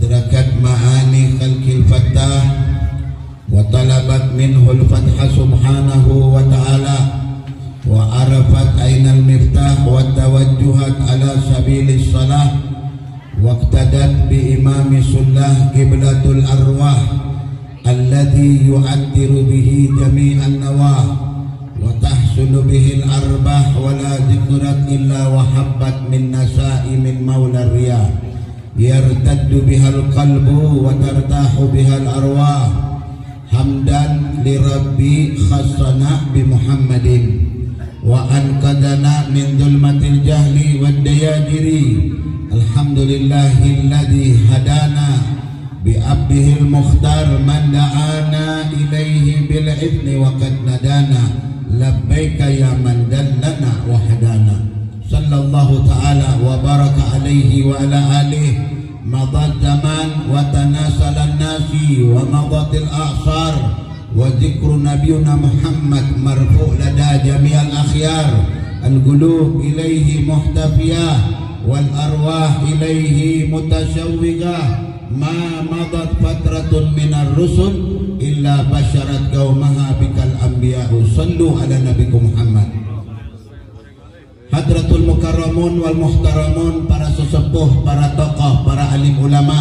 adrakat ma'ani khalqil fattah wa talabat minhul fatha subhanahu wa ta'ala wa arafat ainal miftah wa tawajjuhat ala sabilis salah waqtadat bi imami sullah qiblatul arwah alladhi yu'attiru bihi jami'an nawah wa tahsulu bihi al-arbah wa la dhikrat illa wa habbat min nasa'i min maula riyah yartaddu bihal qalbu wa tartahu bihal arwah hamdan li rabbi khassana bi Muhammadin wa anqadana min dhulmatil jahli wad dayajiri alhamdulillahilladzi hadana bi abdihil mukhtar man da'ana ilaihi bil idni wa qad nadana labbaika ya man dallana wa hadana sallallahu ta'ala wa baraka alaihi wa ala alihi madad zaman wa tanasalan nasi wa madatil a'sar wa zikru nabiyuna Muhammad marfu' lada jami'al akhyar al-qulub ilaihi muhtafiyah wal arwah ilaihi mutashawwiqah ma madad fatratun minar rusul illa basyarat qaumaha bikal anbiya'u sallu ala nabikum Muhammad. Hadratul mukarramun wal muhtaramun, para sesepuh, para tokoh, para alim ulama,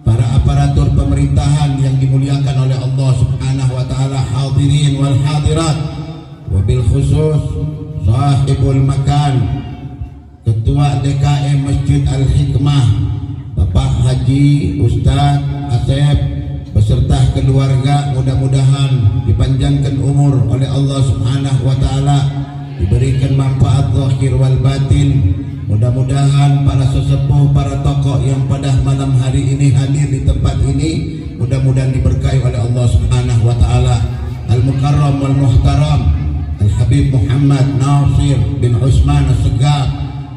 para aparatur pemerintahan yang dimuliakan oleh Allah Subhanahu wa taala, hadirin wal hadirat, wabil khusus sahibul makan, Ketua DKM Masjid Al-Hikmah Bapak Haji Ustaz Asep beserta keluarga, mudah-mudahan dipanjangkan umur oleh Allah Subhanahu wa taala, diberikan manfaat zahir wal batin. Mudah-mudahan para sesepuh, para tokoh yang pada malam hari ini hadir di tempat ini, mudah-mudahan diberkahi oleh Allah Subhanahu wa taala. Al-Mukarram wal Muhtaram Al-Habib Muhammad Nasir bin Usman As-Segaf,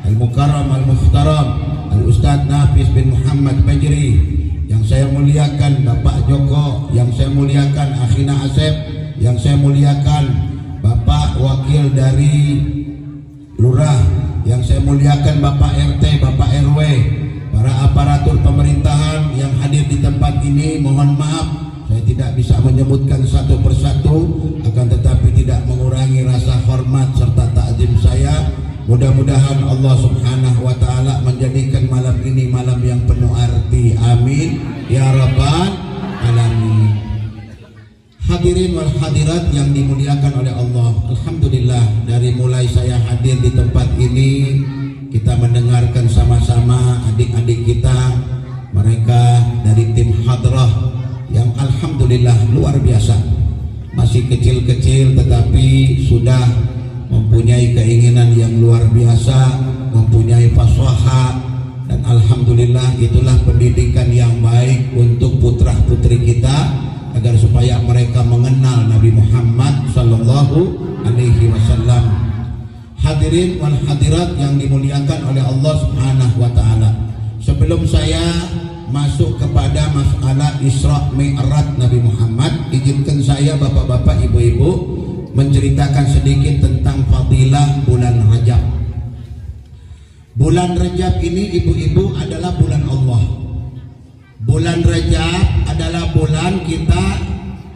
Al-Mukarram wal Muhtaram Al-Ustaz Nafis bin Muhammad Fajri, yang saya muliakan Bapak Joko, yang saya muliakan Akhina Asep, yang saya muliakan Bapak Wakil dari Lurah, yang saya muliakan Bapak RT, Bapak RW, para aparatur pemerintahan yang hadir di tempat ini. Mohon maaf saya tidak bisa menyebutkan satu persatu, akan tetapi tidak mengurangi rasa hormat serta takzim saya. Mudah-mudahan Allah Subhanahu wa taala menjadikan malam ini malam yang penuh arti. Amin ya rabbal alamin. Hadirin wal hadirat yang dimuliakan oleh Allah, alhamdulillah dari mulai saya hadir di tempat ini, kita mendengarkan sama-sama adik-adik kita, mereka dari tim hadrah yang alhamdulillah luar biasa, masih kecil-kecil tetapi sudah mempunyai keinginan yang luar biasa, mempunyai fasahah, dan alhamdulillah itulah pendidikan yang baik untuk putra-putri kita, agar supaya mereka mengenal Nabi Muhammad sallallahu alaihi wasallam. Hadirin wal hadirat yang dimuliakan oleh Allah Subhanahu wa taala, sebelum saya masuk kepada masalah Isra Mi'raj Nabi Muhammad, izinkan saya bapak-bapak, ibu-ibu menceritakan sedikit tentang fadilah bulan Rajab. Bulan Rajab ini ibu-ibu adalah bulan Allah. Bulan Rajab adalah bulan kita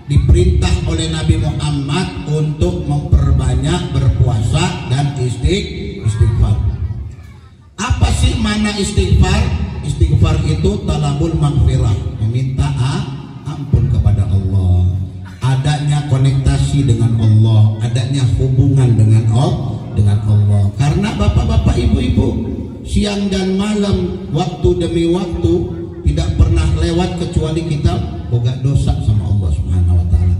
diperintah oleh Nabi Muhammad untuk memperbanyak berpuasa dan istighfar. Apa sih makna istighfar? Istighfar itu talabul maghfirah, meminta ampun kepada Allah. Adanya konektasi dengan Allah, adanya hubungan dengan Allah. Karena bapak-bapak, ibu-ibu, siang dan malam, waktu demi waktu, tidak pernah lewat kecuali kita boga dosa sama Allah Subhanahu wa taala.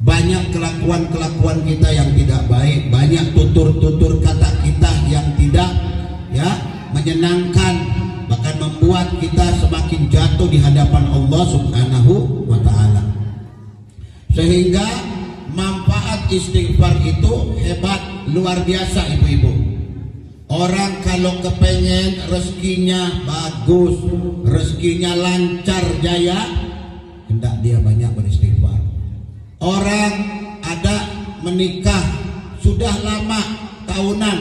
Banyak kelakuan-kelakuan kita yang tidak baik, banyak tutur-tutur kata kita yang tidak menyenangkan, bahkan membuat kita semakin jatuh di hadapan Allah Subhanahu wa taala. Sehingga manfaat istighfar itu hebat, luar biasa ibu-ibu. Orang kalau kepengen rezekinya bagus, rezekinya lancar jaya, hendak dia banyak beristighfar. Orang ada menikah sudah lama tahunan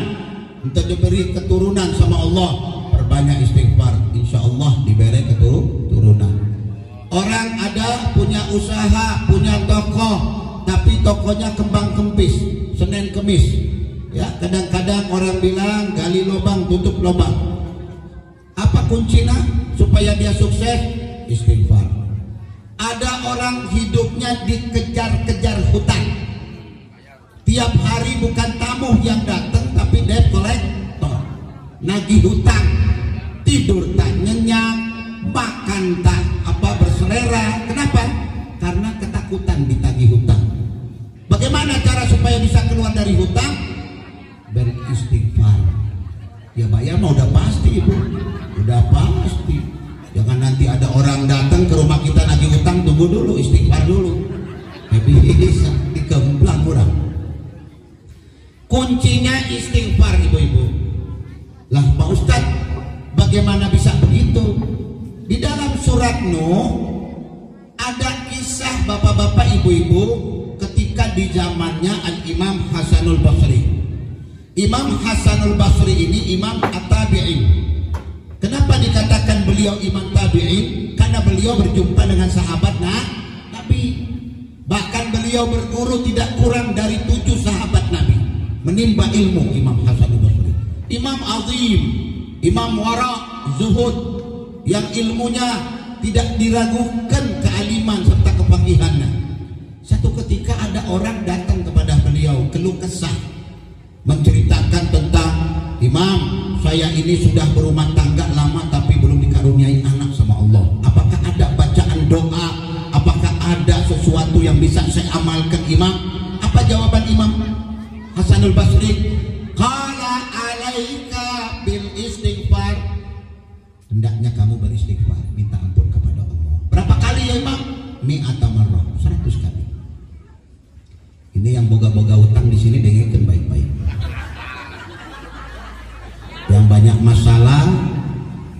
untuk diberi keturunan sama Allah, perbanyak istighfar, insya Allah diberi Orang ada punya usaha, punya toko, tapi tokonya kembang kempis, Senin Kemis. Ya, kadang-kadang orang bilang gali lubang, tutup lubang. Apa kuncinya supaya dia sukses? Istighfar. Ada orang hidupnya dikejar-kejar hutang. Tiap hari bukan tamu yang datang, tapi debt collector. Nagih hutang, tidur tak nyenyak, makan tak berselera. Kenapa? Karena ketakutan ditagih hutang. Bagaimana cara supaya bisa keluar dari hutang? Beristighfar. Ya bayar mah udah pasti Ibu, udah pasti. Jangan nanti ada orang datang ke rumah kita nagih hutang, tunggu dulu, istighfar dulu. Tapi bisa dikemblang orang. Kuncinya istighfar ibu-ibu. Lah Pak Ustadz, bagaimana bisa begitu? Di dalam surat Nuh ada kisah bapak-bapak ibu-ibu ketika di zamannya Al-Imam Hasanul Basri. Imam Hasanul Basri ini imam at-tabi'in. Kenapa dikatakan beliau imam tabi'in? Karena beliau berjumpa dengan sahabat Nabi. Bahkan beliau berguru tidak kurang dari 7 sahabat Nabi. Menimba ilmu Imam Hasanul Basri. Imam azim, imam wara, zuhud, yang ilmunya tidak diragukan kealiman serta kepagihannya. Satu ketika ada orang datang kepada beliau keluh kesah, menceritakan tentang, Imam, saya ini sudah berumah tangga lama tapi belum dikaruniai anak sama Allah. Apakah ada bacaan doa? Apakah ada sesuatu yang bisa saya amalkan Imam? Apa jawaban Imam Hasanul Basri? Qala alaika bil istighfar. Hendaknya kamu beristighfar, minta ampun kepada Allah. Berapa kali ya Imam? Mi'ata marrah, 100 kali. Ini yang boga-boga utang di sini dengarkan baik-baik. Yang banyak masalah,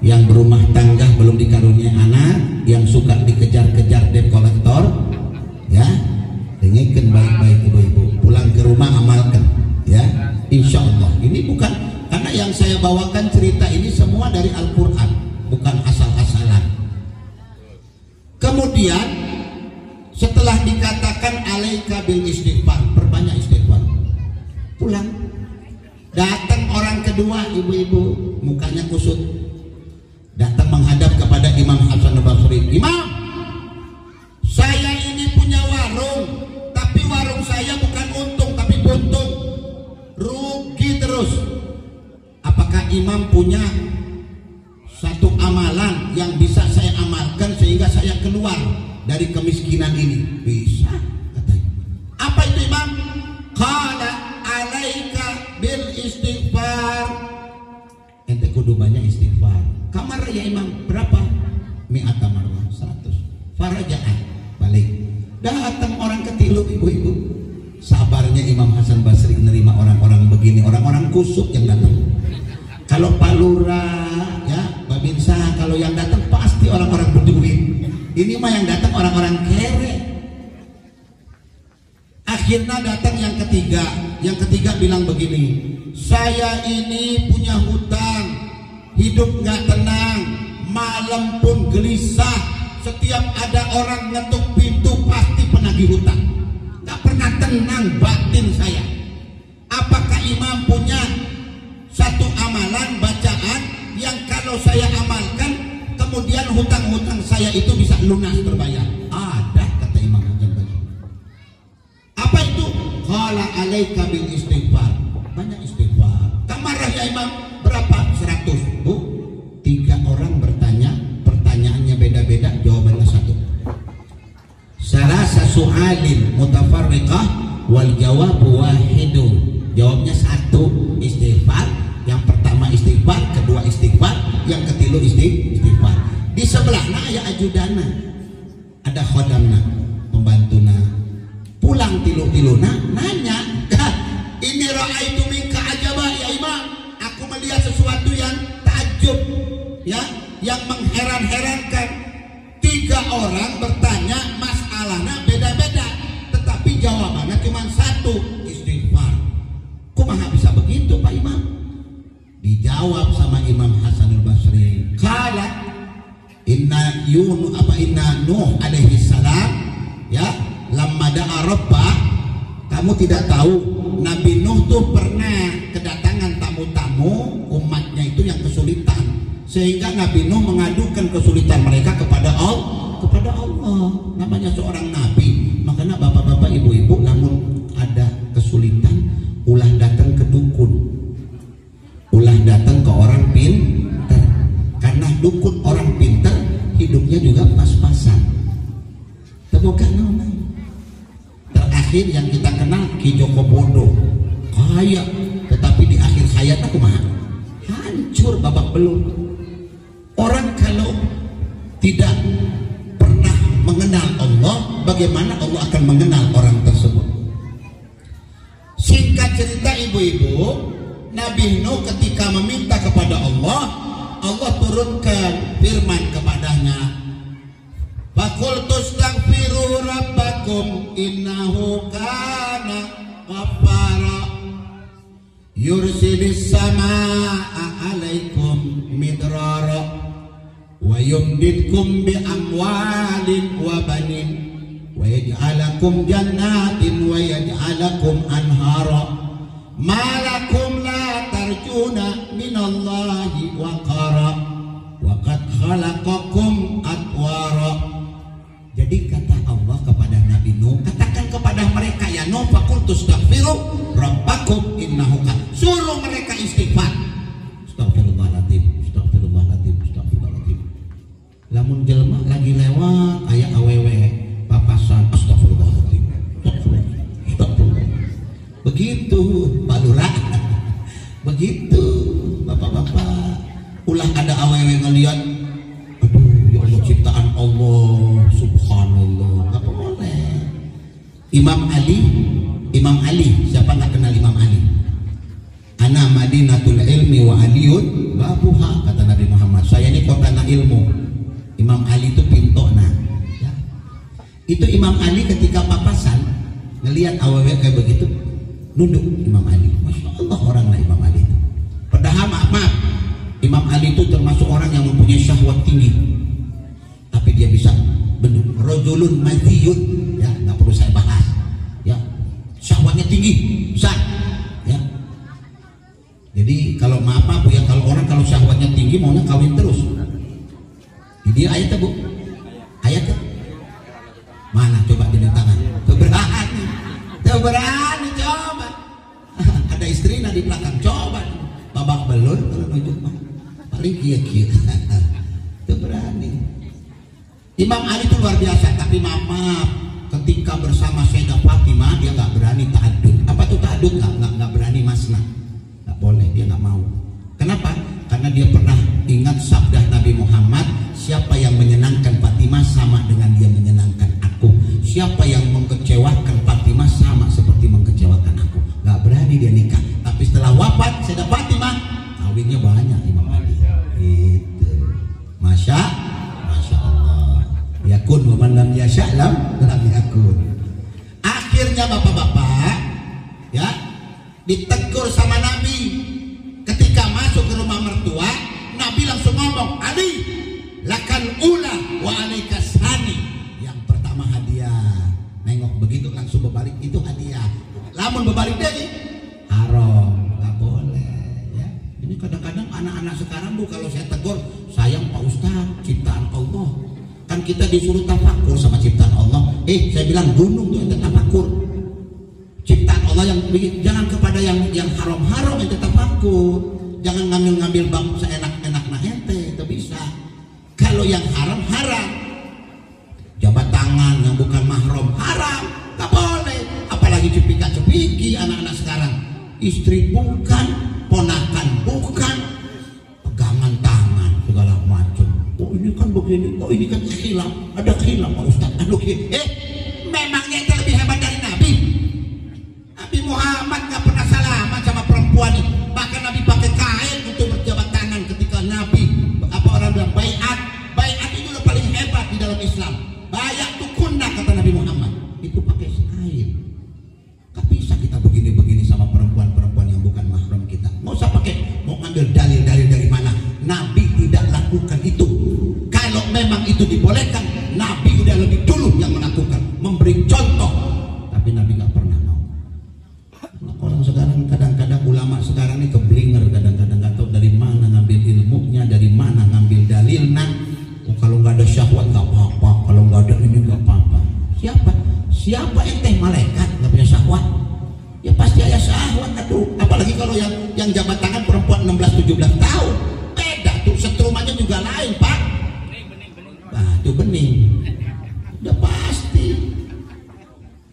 yang berumah tangga belum dikaruniai anak, yang suka dikejar-kejar debt collector, ya, dengarkan baik-baik ibu-ibu. Pulang ke rumah amalkan, ya, insya Allah. Ini bukan, karena yang saya bawakan cerita ini semua dari Al-Quran, bukan asal-asalan. Kemudian setelah dikatakan alaika bil istighfar, perbanyak istighfar. Pulang, datang orang kedua ibu-ibu, mukanya kusut, datang menghadap kepada Imam Hasan al-Basri. Imam, saya ini punya warung, tapi warung saya bukan untung tapi buntung, rugi terus. Apakah Imam punya satu amalan yang bisa saya amalkan sehingga saya keluar dari kemiskinan ini? Bisa, katanya. Apa itu Imam? Qala alaika bil istighfar. Ente kudu banyak istighfar. Kamar ya Imam, berapa? Mi'ata marwah, 100. Faraja'ah, balik. Datang orang ketilu ibu-ibu. Sabarnya Imam Hasan Basri menerima orang-orang begini, orang-orang kusuk yang datang. Kalau Pak Lurah, ya, Babinsa, kalau yang datang pasti orang-orang berduit. Ini mah yang datang orang-orang kere. Akhirnya datang yang ketiga. Yang ketiga bilang begini, saya ini punya hutang, hidup nggak tenang, malam pun gelisah. Setiap ada orang ngetuk pintu pasti penagih hutang. Nggak pernah tenang batin saya. Apakah Imam punya satu amalan bacaan yang kalau saya amalkan kemudian hutang-hutang saya itu bisa lunas terbayar? Ada, kata Imam Hasan Basri. Apa itu? Qala alaika bil istighfar. Banyak istighfar. Kamarah ya Imam, berapa? 100. Bu, 3 orang bertanya, pertanyaannya beda-beda, jawabannya satu. Salasa su'alin mutafarriqah wal jawabu wahidun. Jawabnya satu, istighfar. Yang pertama istighfar, kedua istighfar, yang ketilu istighfar. Di sebelahnya ya ajudana, ada khodamna, pembantuna. Pulang tilu-tiluna nanya, ini ra'aitu minka ajaba ya Imam, aku melihat sesuatu yang takjub, ya, yang mengheran-herankan. 3 orang bertanya, masalahnya beda-beda, tetapi jawabannya cuma satu, istighfar. Kumaha bisa begitu Pak Imam? Dijawab sama Imam Hasanul Basri, kala inna Nuh alaihi salam ya, lamma da'a rabbah, kamu tidak tahu Nabi Nuh tuh pernah kedatangan tamu-tamu umatnya itu yang kesulitan, sehingga Nabi Nuh mengadukan kesulitan mereka kepada Allah. Namanya seorang nabi. Makanya bapak-bapak ibu-ibu, namun ada kesulitan, ulah datang ke dukun, ulah datang ke orang pintar, karena dukun orang pintar hidupnya juga pas-pasan. Temukan nama terakhir yang kita kenal Ki Joko Bodo, kaya, tetapi di akhir hayatnya kumaha? Hancur babak belur. Orang kalau tidak pernah mengenal Allah, bagaimana Allah akan mengenal orang tersebut? Singkat cerita ibu-ibu, Nabi Nuh ketika meminta kepada Allah, Allah turunkan firman kepadanya, faqul tastaghfiru rabbakum innahu kana ghaffara yursilis samaa'a 'alaikum midrara wa yumdidkum bi amwalin wa banin wa yaj'alakum jannatin wa yaj'alakum anhara ma lakum la tarjuna minallahi waqara wa qad khalaqakum atwara. Jadi kata Allah kepada Nabi Nuh, katakan kepada mereka, ya Nuh, faqul tastaghfiru rabbakum innahu kana, suruh mereka istighfar. Astagfirullahaladzim, astagfirullahaladzim, astagfirullahaladzim. Lamun jelema lagi lewat aya awewe papasan, astagfirullahaladzim, astagfirullah. Begitu Pak Lurah, begitu bapak-bapak. Ulah ada awewe ngeliat, aduh ya Allah, ciptaan Allah, subhanallah, nggak boleh. Imam Ali, siapa nggak kenal Imam Ali? Ana madinatul ilmi wa aliyun babuha, kata Nabi Muhammad. Saya ini kotana ilmu. Imam Ali itu pintona ya. Itu Imam Ali ketika papasan ngelihat awewe kayak begitu, nunduk Imam Ali. Masya Allah, orang lah Imam Ali itu. Padahal maaf, Imam Ali itu termasuk orang yang mempunyai syahwat tinggi, tapi dia bisa bentuk rojulun maziyun ya, nggak perlu saya bahas ya, syahwatnya tinggi besar ya. Jadi kalau maaf Bu ya, kalau orang kalau syahwatnya tinggi maunya kawin terus. Jadi ayatnya Bu, ayatnya mana coba di tangan, berani coba. Ada istri di belakang, coba babak belur kalau nunjuk mah paling kia-kia. Itu berani. Imam Ali itu luar biasa, tapi maaf, ketika bersama Sayyidah Fatimah dia nggak berani ta'adud. Apa tuh ta'adud? Nggak berani masna, nggak boleh, dia nggak mau. Kenapa? Karena dia pernah ingat sabda Nabi Muhammad, siapa yang menyenangkan Fatimah sama dengan dia menyenangkan aku, siapa yang mengecewakan Fatimah sama seperti mengecewakan aku. Nggak berani dia nikah. Tapi setelah wafat Sayyidah Fatimah, kawinnya banyak Imam Ali. Itu Masya Allah. Yakun wa man lam yasha' lam yakun. Akhirnya bapak-bapak ya ditegur sama Nabi. Ketika masuk ke rumah mertua, Nabi langsung ngomong, Ali lakal ula wa alaikas hani. Yang pertama hadiah. Nengok begitu langsung berbalik, itu hadiah. Lamun berbalik deh haram, nggak boleh ya. Ini kadang-kadang anak-anak sekarang Bu, kalau saya tegur, sayang Pak Ustaz, ciptaan Allah. Kan kita disuruh tafakur sama ciptaan Allah. Saya bilang gunung tuh ente tafakur. Ciptaan Allah yang jangan kepada yang haram-haram ente tafakur. Jangan ngambil-ngambil bang seenak-enaknya ente, itu bisa. Kalau yang haram, jabat tangan yang bukan mahram haram, nggak boleh. Apalagi cepika-cepiki anak-anak sekarang. Istri bukan, ponakan bukan, pegangan tangan segala macam. Oh ini kan begini, oh ini kan khilaf, ada khilaf Pak Ustaz. Aduh, memangnya itu lebih hebat dari Nabi? Nabi Muhammad nggak pernah salaman sama perempuan. Bahkan Nabi pakai kain untuk berjabat tangan ketika Nabi orang bilang baiat itu udah paling hebat di dalam Islam. Baiat itu kunna, kata Nabi Muhammad, itu pakai kain. Gak bisa kita begini-begini sama perempuan-perempuan yang bukan mahram kita. Nggak usah pakai, mau ngambil dalil-dalil dari mana. Nabi tidak lakukan itu. Kalau memang itu dibolehkan, Nabi udah lebih dulu yang melakukan, memberi contoh, tapi Nabi nggak pernah mau. Orang sekarang kadang-kadang ulama sekarang ini keblinger, kadang-kadang nggak tahu dari mana ngambil ilmunya, dari mana ngambil dalilnya. Oh, kalau nggak ada syahwat nggak apa-apa, kalau nggak ada ini nggak apa-apa. Siapa ente malaikat nggak punya syahwat? Ya pasti ada syahwat tuh. Apalagi kalau yang jabat tangan perempuan 16-17 tahun, beda tuh, setrumannya juga lain pak. Nah itu bening, udah pasti.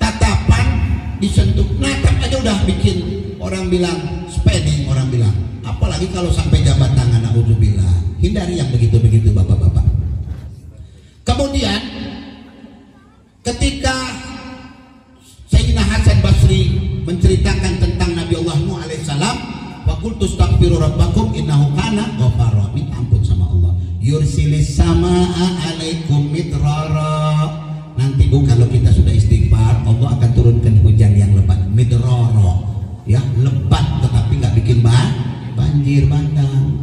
Tatapan disentuh, natap aja udah bikin orang bilang spending, orang bilang. Apalagi kalau sampai jabat tangan, na'udzubillah. Hindari yang begitu-begitu bapak-bapak. Kemudian ketika Sayyidina Hasan Basri menceritakan tentang Nabi Allah Nuh alaihissalam, wa qultu astaghfiru rabbakum innahu kana ghafara, minta ampun sama Allah. Yursilis samaa alaikum midrara. Nanti Bu kalau kita sudah istighfar, Allah akan turunkan hujan yang lebat, midrara. Ya, lebat tetapi nggak bikin banjir bandang.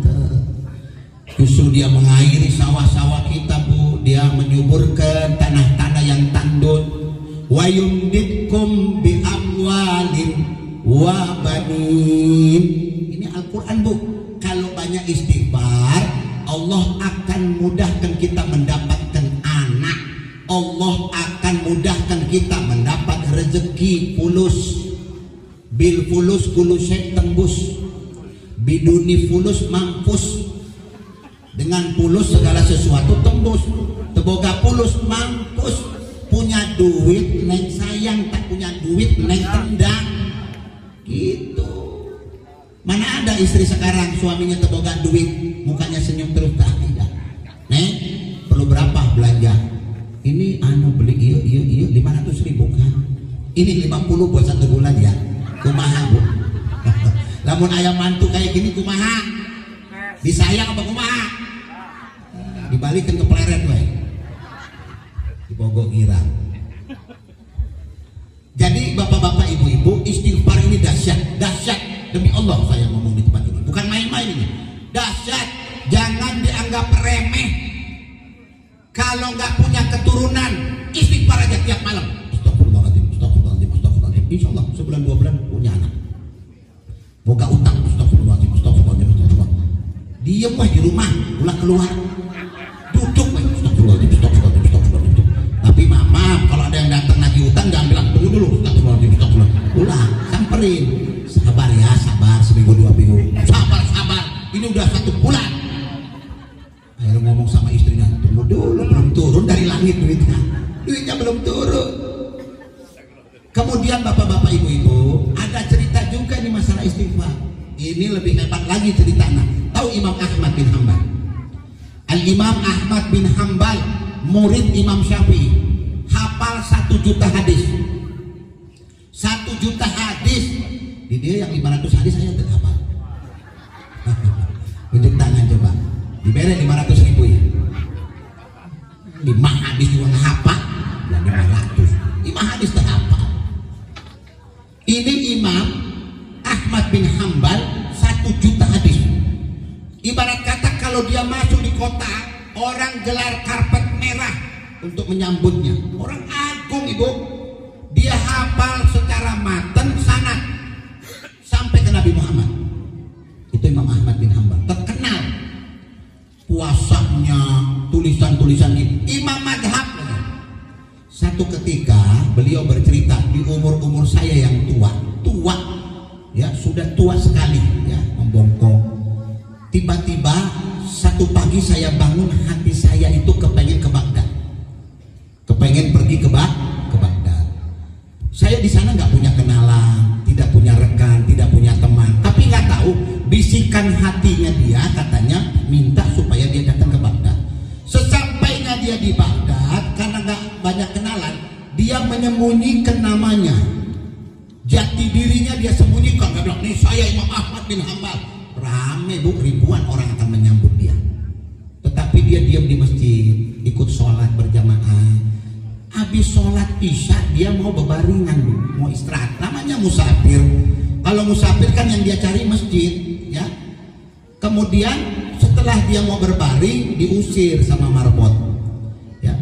Justru dia mengairi sawah-sawah kita Bu, dia menyuburkan tanah-tanah yang tandus. Wa yumditkum bi amwalin wa banin. Ini Al-Qur'an Bu. Kalau banyak istighfar, Allah akan mudahkan kita mendapatkan anak. Allah akan mudahkan kita mendapat rezeki fulus. Bil fulus kulusek tembus. Biduni fulus mampus. Dengan fulus segala sesuatu tembus. Teboga fulus mampus. Punya duit neng sayang, tak punya duit neng tendang. Gitu. Mana ada istri sekarang suaminya teboga duit, mukanya senyum terus, tak ada. Neng, perlu berapa belanja? Ini beli iya 500.000 kan. Ini 50 buat 1 bulan ya. Kumaha Bu. Lamun ayam mantu kayak gini kumaha? Disayang apa kumaha? Dibalikin ke pleret we. Dibogok girang. Jadi bapak-bapak ibu-ibu, istighfar ini dahsyat, dahsyat. Demi Allah saya ngomong di tempat ini, bukan main-main ini. Dahsyat, jangan dianggap remeh. Kalau nggak punya keturunan, istighfar aja tiap malam. Astagfirullahaladzim, astagfirullahaladzim, astagfirullahaladzim. Insya Allah sebulan 2 bulan punya anak. Boga utang, astagfirullahaladzim, astagfirullahaladzim, astagfirullahaladzim. Diem wah di rumah, pulang keluar, duduk wah, astagfirullahaladzim, astagfirullahaladzim, astagfirullahaladzim. Tapi maaf, kalau ada yang datang lagi utang, jangan bilang tunggu dulu, astagfirullahaladzim, astagfirullahaladzim. Pulang, samperin. Sabar ya, sabar, seminggu 2 minggu. Sabar, sabar. Ini udah 1 bulan. Akhirnya ngomong sama istrinya, tunggu dulu, belum turun dari langit duitnya. Duitnya belum turun. Kemudian bapak-bapak ibu-ibu, ada cerita juga di masalah istighfar. Ini lebih hebat lagi ceritanya. Tahu Imam Ahmad bin Hanbal? Al-Imam Ahmad bin Hanbal, murid Imam Syafi'i, hafal 1 juta hadis. 1 juta hadis. Di dia yang 500 hadis saya tidak hafal. Tunjuk tangan coba. Diberi 500.000 ya. 5 hadis juga nggak hafal. Dan 500. 5 hadis tak hafal. Ini Imam Ahmad bin Hanbal 1 juta hadis. Ibarat kata kalau dia masuk di kota, orang gelar karpet merah untuk menyambutnya. Orang agung ibu. Dia hafal secara mateng sanad sampai ke Nabi Muhammad. Itu Imam Ahmad bin Hanbal. Terkenal puasanya, tulisan-tulisan ini. Imam madhab. Satu ketika beliau bercerita, di umur-umur saya yang tua, ya sudah tua sekali, ya membongkok. Tiba-tiba satu pagi saya bangun, hati saya itu kepengen ke Baghdad, kepengen pergi ke Baghdad. Saya di sana nggak punya kenalan, tidak punya rekan, tidak punya teman, tapi nggak tahu bisikan hatinya dia katanya minta supaya dia datang ke Baghdad. Sesampainya dia di Baghdad, karena nggak banyak kenalan, dia menyembunyikan namanya, jati dirinya dia sembunyikan. Dia bilang, nih saya Imam Ahmad bin Hanbal. Rame bu, ribuan orang akan menyambut dia. Tetapi dia diam di masjid, ikut sholat berjamaah. Habis sholat isya dia mau berbaringan bu, mau istirahat. Namanya musafir. Kalau musafir kan yang dia cari masjid, ya. Kemudian setelah dia mau berbaring, diusir sama marbot.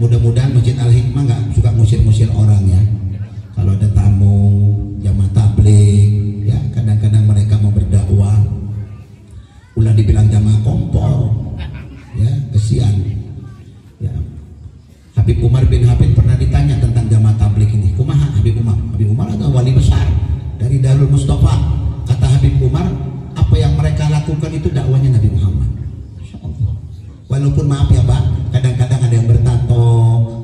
mudah-mudahan Masjid Al-Hikmah nggak suka ngusir-ngusir orang ya. Kalau ada tamu jamaah tabligh ya, kadang-kadang mereka mau berdakwah ulah dibilang jamaah kompor ya, kesian ya. Habib Umar bin Habib pernah ditanya tentang jamaah tabligh ini. Kumaha Habib Umar? Habib Umar adalah wali besar dari Darul Mustafa. Kata Habib Umar, apa yang mereka lakukan itu dakwanya Nabi Muhammad. Masya Allah. Walaupun maaf ya Pak, kadang-kadang ada yang bertato,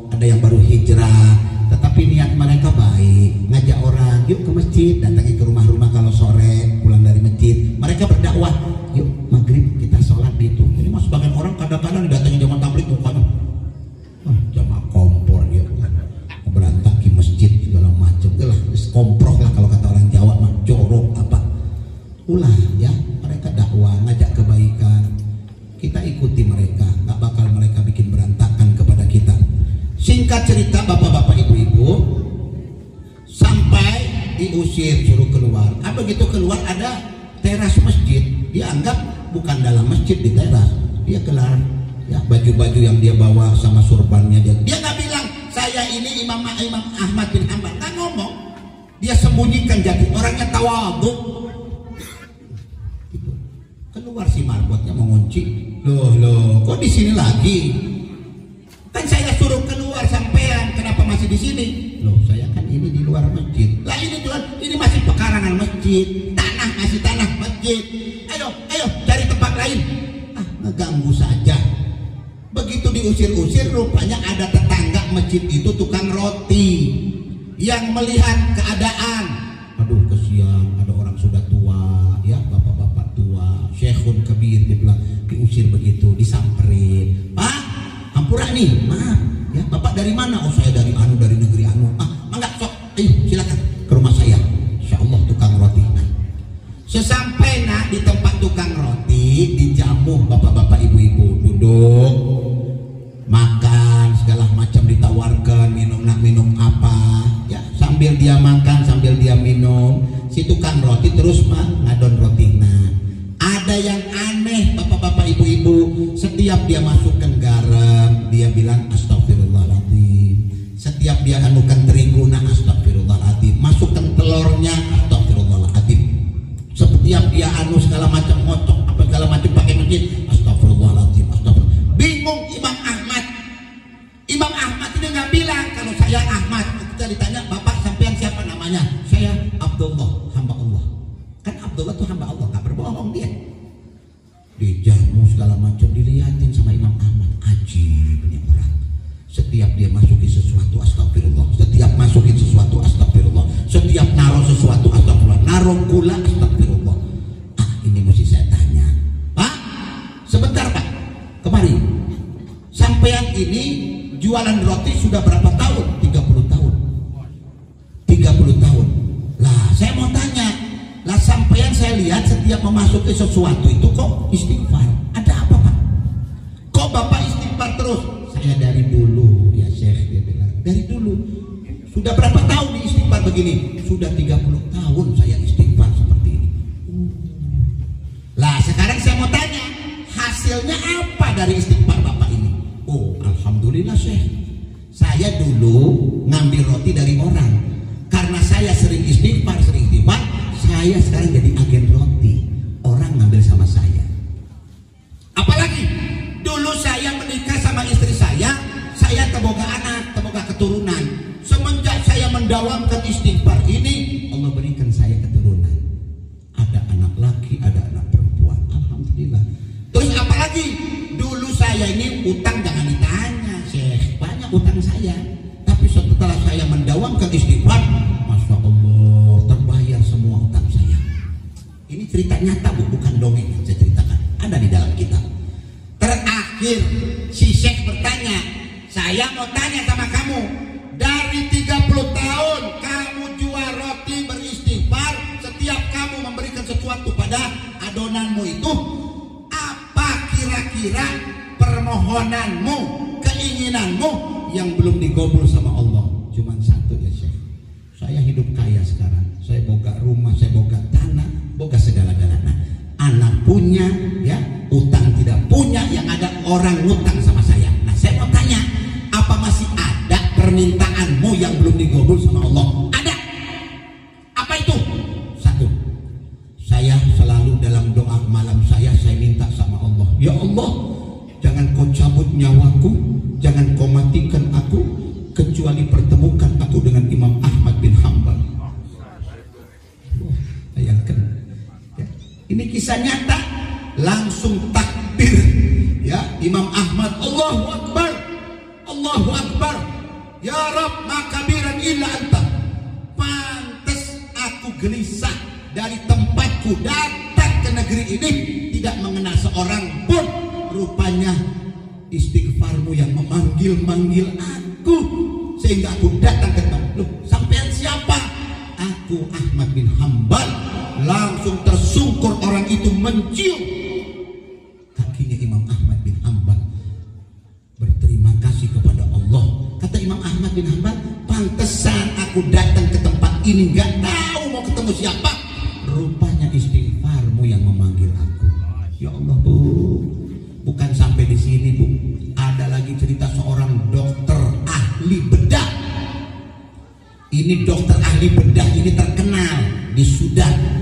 ada yang baru hijrah, tetapi niat mereka baik, ngajak orang yuk ke masjid, datangi ke rumah-rumah kalau sore pulang dari masjid, mereka berdakwah, yuk maghrib kita sholat di itu. Ini mas sebagian orang kadang-kadang didatangi jamaah tabligh mukanya jamaah kompor ya, berantak di masjid segala macam, lah komproh lah kalau kata orang Jawa mah, jorok apa ulah ya. Mereka dakwah ngajak kebaikan, kita ikuti mereka, nggak bakal mereka bikin berantakan kepada kita. Singkat cerita bapak-bapak ibu-ibu, sampai diusir suruh keluar. Begitu keluar ada teras masjid, dianggap bukan dalam masjid di teras, dia kelar ya, baju-baju yang dia bawa sama surbannya dia nggak bilang saya ini Imam Ahmad bin Hanbal, nggak ngomong, dia sembunyikan jati, orangnya tawadhu gitu. Keluar si marbotnya mengunci, loh kok di sini lagi, kan saya suruh keluar sampean, kenapa masih di sini? Loh saya kan ini di luar masjid. Lah ini Tuhan, ini masih pekarangan masjid, masih tanah masjid, ayo cari tempat lain. Ngeganggu saja. Begitu diusir-usir, rupanya ada tetangga masjid itu tukang roti yang melihat keadaan. Aduh kesian, ada orang sudah tua ya, bapak-bapak tua, syekhun kabir, dibilang diusir begitu, disamperin. Pak, hampura nih, maaf ya, bapak dari mana? Oh saya dari negeri anu. Enggak sok, silakan ke rumah saya. Insya Allah tukang roti. Nah, sesampai di tempat tukang roti, dijamu bapak-bapak ibu-ibu, duduk makan segala macam, ditawarkan minum apa ya, sambil dia makan sambil dia minum, si tukang roti terus ngadon roti. Nah, ada yang aneh bapak-bapak ibu-ibu, setiap dia masukkan garam dia bilang astagfirullahaladzim, setiap dia anukan terigu astagfirullahaladzim, masukkan telurnya astagfirullahaladzim, setiap dia anu segala macam ngocok apa segala macam pakai masjid astagfirullahaladzim, astagfirullah. Bingung Imam Ahmad ini nggak bilang kalau saya Ahmad. Kita ditanya, bapak sampean siapa namanya? Saya Abdullah, hamba Allah. Kan Abdullah tuh hamba Allah, nggak berbohong dia. Dijamu segala macam, dilihatin sama Imam Ahmad. Ajib ini orang. Setiap dia masukin sesuatu astagfirullah, setiap masukin sesuatu astagfirullah, setiap naruh sesuatu astagfirullah, naruh gula astagfirullah. Ini mesti saya tanya, Pak, sebentar Pak, kemari sampean ini jualan roti sudah berapa tahun? 30 tahun. 30 tahun. Lah, saya mau tanya, lah sampean saya lihat setiap memasuki sesuatu itu kok istighfar. Ada apa Pak? Kok Bapak istighfar terus? Saya dari dulu ya Syekh, dia bilang. Dari dulu. Sudah berapa tahun di istighfar begini? Sudah 30 tahun saya istighfar seperti ini. Lah, sekarang saya mau tanya, hasilnya apa dari istighfar Bapak ini? Oh, alhamdulillah Syekh, saya dulu ngambil roti dari orang. Karena saya sering istighfar, saya sekarang jadi agen roti. Orang ngambil sama saya. Apalagi dulu saya menikah sama istri saya terboga anak, terboga keturunan. Semenjak saya mendawamkan istighfar ini, Allah berikan saya keturunan. Ada anak laki, ada anak perempuan. Alhamdulillah. Terus apalagi? Dulu saya ini utang jangan ditanya, Syekh. Banyak utang saya. Tapi setelah saya mendawamkan istighfar, Masya Allah, terbayar semua utang saya. Ini cerita nyata Bu, bukan dongeng yang saya ceritakan. Ada di dalam kitab. Terakhir, si Syekh bertanya, saya mau tanya sama kamu, dari 30 tahun kamu jual roti beristighfar, setiap kamu memberikan sesuatu pada adonanmu itu, apa kira-kira permohonanmu, keinginanmu yang belum digobul sama Allah? Cuman satu ya Syekh, saya hidup kaya sekarang, saya boga rumah, saya boga tanah, boga segala-galanya. Anak punya ya, utang tidak punya, yang ada orang ngutang sama saya. Nah saya mau tanya, apa masih permintaanmu yang belum digabul sama Allah? Ada. Apa itu? Satu, saya selalu dalam doa malam saya minta sama Allah, ya Allah, jangan kau cabut nyawaku, jangan kau matikan aku, kecuali pertemukan aku dengan Imam Ahmad bin Hanbal. Bayangkan, ya. Ini kisah nyata, langsung takbir, ya, Imam Ahmad, Allahu Akbar, Allahu Akbar, ya Rabb, makabiran illa anta. Pantes aku gelisah dari tempatku datang ke negeri ini tidak mengenal seorang pun. Rupanya istighfarmu yang memanggil-manggil aku sehingga aku datang ke tempat. Loh, sampean siapa? Aku Ahmad bin Hanbal. Langsung tersungkur orang itu mencium kakinya Imam Ahmad bin Hanbal, berterima kasih kepada Allah. Kata Imam Ahmad bin Hanbal, pantesan aku datang ke tempat ini gak tahu mau ketemu siapa. Rupanya istighfarmu yang memanggil aku. Ya Allah, Bu. Bukan sampai di sini, Bu. Ada lagi cerita seorang dokter ahli bedah. Ini dokter ahli bedah ini terkenal di Sudan.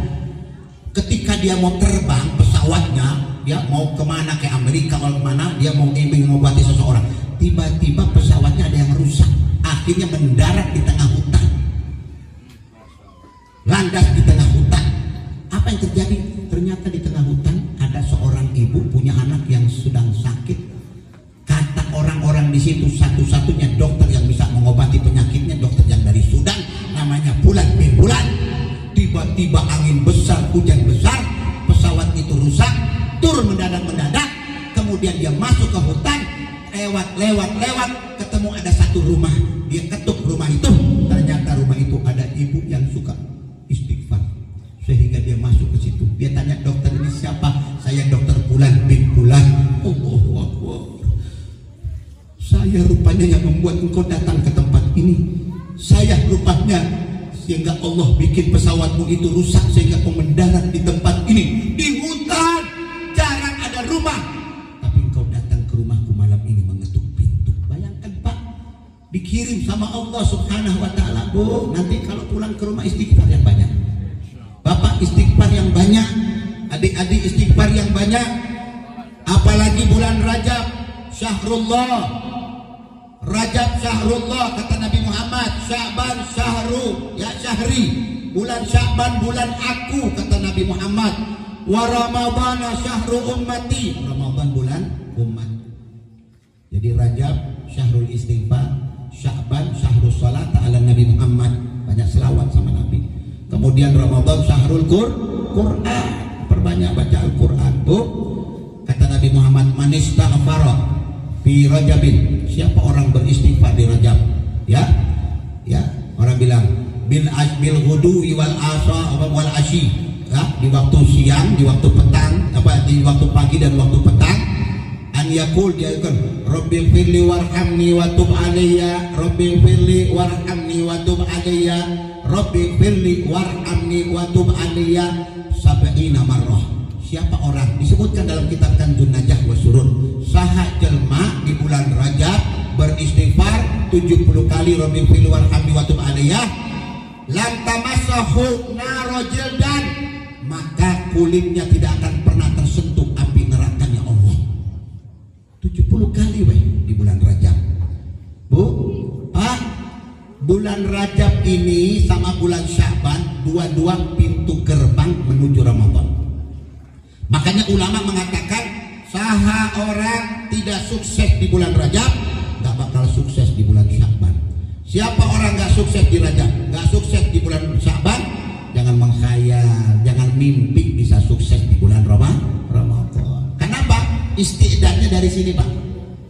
Ketika dia mau terbang pesawatnya, dia mau kemana, ke Amerika atau kemana, dia mau mengobati seseorang. Tiba-tiba pesawatnya ada yang rusak. Akhirnya mendarat di tengah hutan. Landas di tengah hutan. Apa yang terjadi? Ternyata di tengah hutan ada seorang ibu punya anak yang sedang sakit. Kata orang-orang di situ, satu-satunya dokter yang bisa mengobati penyakitnya dokter yang dari Sudan, namanya Bulan bin Bulan. Tiba-tiba angin besar, hujan besar, pesawat itu rusak, turun mendadak, kemudian dia masuk ke hutan, lewat, ketemu ada satu rumah. Dia ketuk rumah itu, ternyata rumah itu ada ibu yang suka istighfar, sehingga dia masuk ke situ. Dia tanya, dokter ini siapa? Saya dokter Bulan bin Bulan. Allahu Akbar. Saya rupanya yang membuat engkau datang ke tempat ini. Saya rupanya sehingga Allah bikin pesawatmu itu rusak sehingga kau mendarat di tempat ini, di hutan, jarang ada rumah, tapi engkau datang ke rumahku malam ini mengetuk pintu. Bayangkan, Pak, dikirim sama Allah Subhanahu wa Ta'ala. Bu, nanti kalau pulang ke rumah istighfar yang banyak, Bapak istighfar yang banyak, adik-adik istighfar yang banyak. Apalagi bulan Rajab, Syahrullah. Rajab Syahrullah, kata Nabi Muhammad. Sya'ban syahru, ya syahri. Bulan Sya'ban bulan aku, kata Nabi Muhammad. Wa Ramadhan syahru ummati. Ramadan bulan umat. Jadi Rajab syahrul istighfar, Sya'ban syahrul salat ala Nabi Muhammad. Banyak selawat sama Nabi. Kemudian Ramadan syahrul Quran. Perbanyak baca Al-Quran, Bu. Kata Nabi Muhammad, man istaghfara fi Rajabin, siapa orang beristighfar di Rajab, ya orang bilang bil ghudwi wal asa wal ashi, ya, di waktu siang, di waktu petang, di waktu pagi dan waktu petang. An yakul, dia kan, Rabbil firli warhamni wa tub alayya, Rabbil firli warhamni wa tub alayya, Rabbil firli warhamni wa tub alayya sab'ina marrah. Siapa orang disebutkan dalam kitab Kanzun Najah wa Surur, saha jelma di bulan Rajab beristighfar 70 kali, Rabbil firli warhamni wa tub alayya, lam tamassahu naro jildan, maka kulitnya tidak akan pernah tersentuh api nerakanya Allah. 70 kali weh di bulan Rajab. Bu, Pak, bulan Rajab ini sama bulan Sya'ban dua-dua pintu gerbang menuju Ramadan. Makanya ulama mengatakan saha orang tidak sukses di bulan Rajab gak bakal sukses di bulan Sya'ban. Siapa orang gak sukses di Rajab, gak sukses di bulan Sya'ban, jangan menghayal, jangan mimpi bisa sukses di bulan Ramadan. Kenapa? Istiqdadnya dari sini, Pak.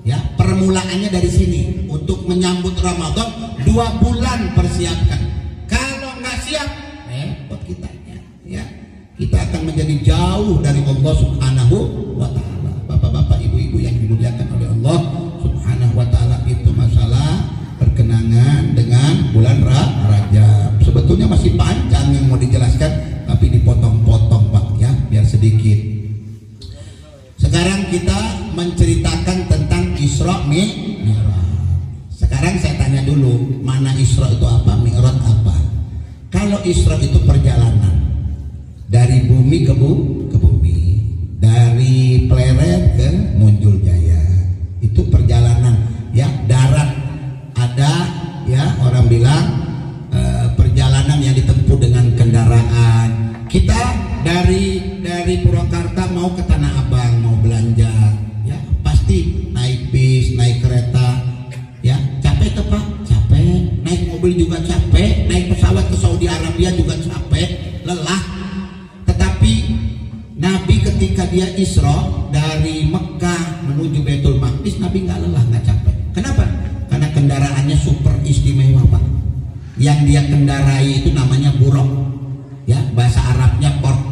Ya, permulaannya dari sini. Untuk menyambut Ramadan 2 bulan persiapkan. Kalau nggak siap, repot kitanya. Ya, kita akan menjadi jauh dari Allah Subhanahu wa Ta'ala. Bapak-bapak, ibu-ibu yang dimuliakan oleh Allah Subhanahu wa Ta'ala, itu masalah berkenangan dengan bulan Rajab. Sebetulnya masih panjang yang mau dijelaskan, tapi dipotong-potong, Pak, ya, biar sedikit. Sekarang kita menceritakan tentang Isra Mi'raj. Sekarang saya tanya dulu mana Isra itu apa, Mi'raj apa. Kalau Isra itu perjalanan dari bumi ke bumi, dari Pleret ke Munjul Jaya, itu perjalanan ya. Darat ada ya, orang bilang perjalanan yang ditempuh dengan kendaraan. Kita dari Purwakarta mau ke Tanah Abang, mau belanja ya, pasti naik bis, naik kereta ya. Capek tuh Pak? Capek. Naik mobil juga capek, naik pesawat ke Saudi Arabia juga capek, lelah. Tetapi Nabi ketika dia Isra dari Mekah menuju Baitul Maqdis, Nabi nggak lelah, nggak capek. Kenapa? Karena kendaraannya super istimewa Pak. Yang dia kendarai itu namanya buraq ya, bahasa Arabnya kork,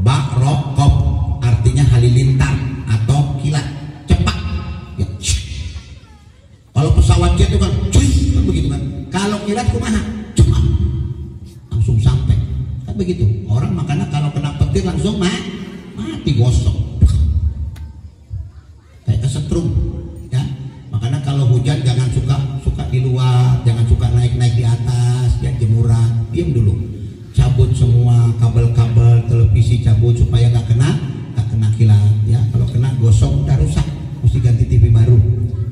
bakrokop, artinya halilintar atau kilat cepat ya. Kalau pesawat jet itu kan cuy, kan begitu kan. Kalau kilat kumaha, cepat, langsung sampai kan begitu. Orang makanya kalau kena petir langsung mati gosok kayak kesetrum ya. Makanya kalau hujan jangan suka di luar, jangan suka naik di atas ya, jemuran, diam dulu, cabut semua kabel-kabel televisi, cabut supaya nggak kena kilat ya. Kalau kena gosok udah rusak, mesti ganti TV baru.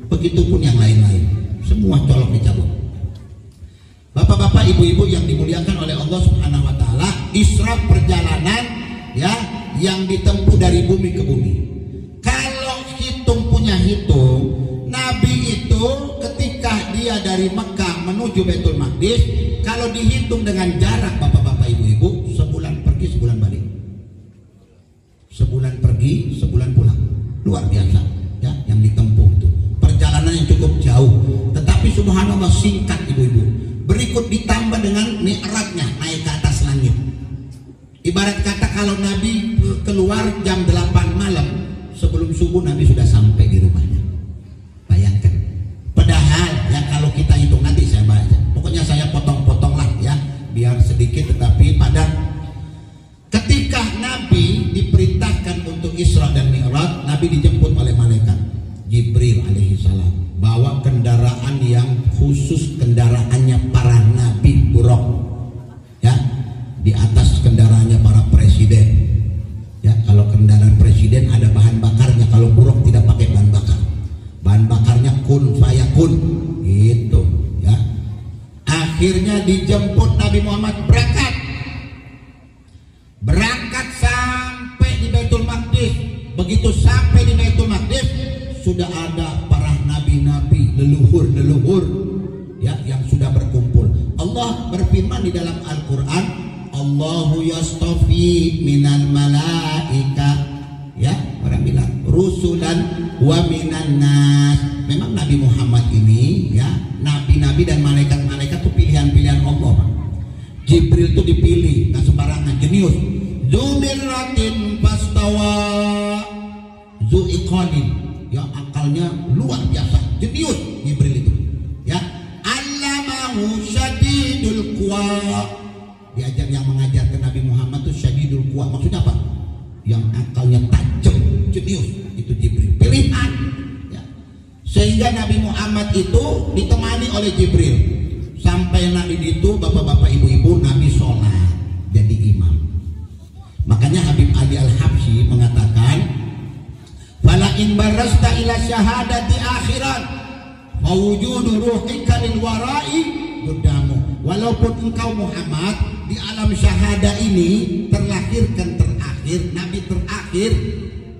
Begitupun yang lain-lain, semua colok dicabut. Bapak-bapak, ibu-ibu yang dimuliakan oleh Allah Subhanahu wa taala, Isra perjalanan ya yang ditempuh dari bumi ke bumi. Kalau punya hitung, Nabi itu ketika dia dari Mekah menuju Baitul Maqdis, kalau dihitung dengan jarak bapak-bapak ibu-ibu, sebulan pergi sebulan balik, sebulan pergi sebulan pulang. Luar biasa ya yang ditempuh itu, perjalanan yang cukup jauh, tetapi subhanallah singkat ibu-ibu. Berikut ditambah dengan mi'rajnya, naik ke atas langit. Ibarat kata kalau Nabi keluar jam 8 malam, sebelum subuh Nabi sudah sampai di rumahnya. Bayangkan. Padahal ya kalau kita hitung nanti saya baca. Pokoknya saya potong-potong lah ya, biar sedikit tetapi padat. Ketika Nabi diperintahkan untuk Isra dan Mi'raj, Nabi dijemput oleh malaikat Jibril alaihi salam, bawa kendaraan yang khusus, kendaraannya para nabi, buraq ya. Di atas kendaraannya para presiden ya. Kalau kendaraan presiden ada bahan bakarnya, kalau buraq tidak pakai bahan bakar. Bahan bakarnya kun fayakun gitu ya. Akhirnya dijemput Nabi Muhammad berangkat sampai di Baitul Maqdis. Begitu sampai di Baitul Maqdis, sudah ada para nabi-nabi, leluhur ya yang sudah berkumpul. Allah berfirman di dalam Al-Qur'an, Allahu yastafi minal malaika ya, orang bilang rusulan wa minan nas. Memang Nabi Muhammad ini ya, nabi-nabi dan malaikat-malaikat itu pilihan-pilihan Allah. Jibril itu dipilih, nggak sembarangan, jenius. Zumiratin pastawa zu'iqalin ya, akalnya luar biasa, jenius Jibril itu ya. Allamahu syadidul quwa, diajar, yang mengajarkan Nabi Muhammad itu syadidul quwa. Maksudnya apa? Yang akalnya tajam, jenius, itu Jibril, pilihan ya. Sehingga Nabi Muhammad itu ditemani oleh Jibril. Sampai Nabi itu, bapak-bapak ibu-ibu, Nabi sholat jadi imam. Makanya Habib Ali Al-Habsyi mengatakan, fala in barasta ila syahadati akhirat mawujudu ruhika lil warai budamu. Walaupun engkau Muhammad di alam syahada ini terlahirkan terakhir, nabi terakhir,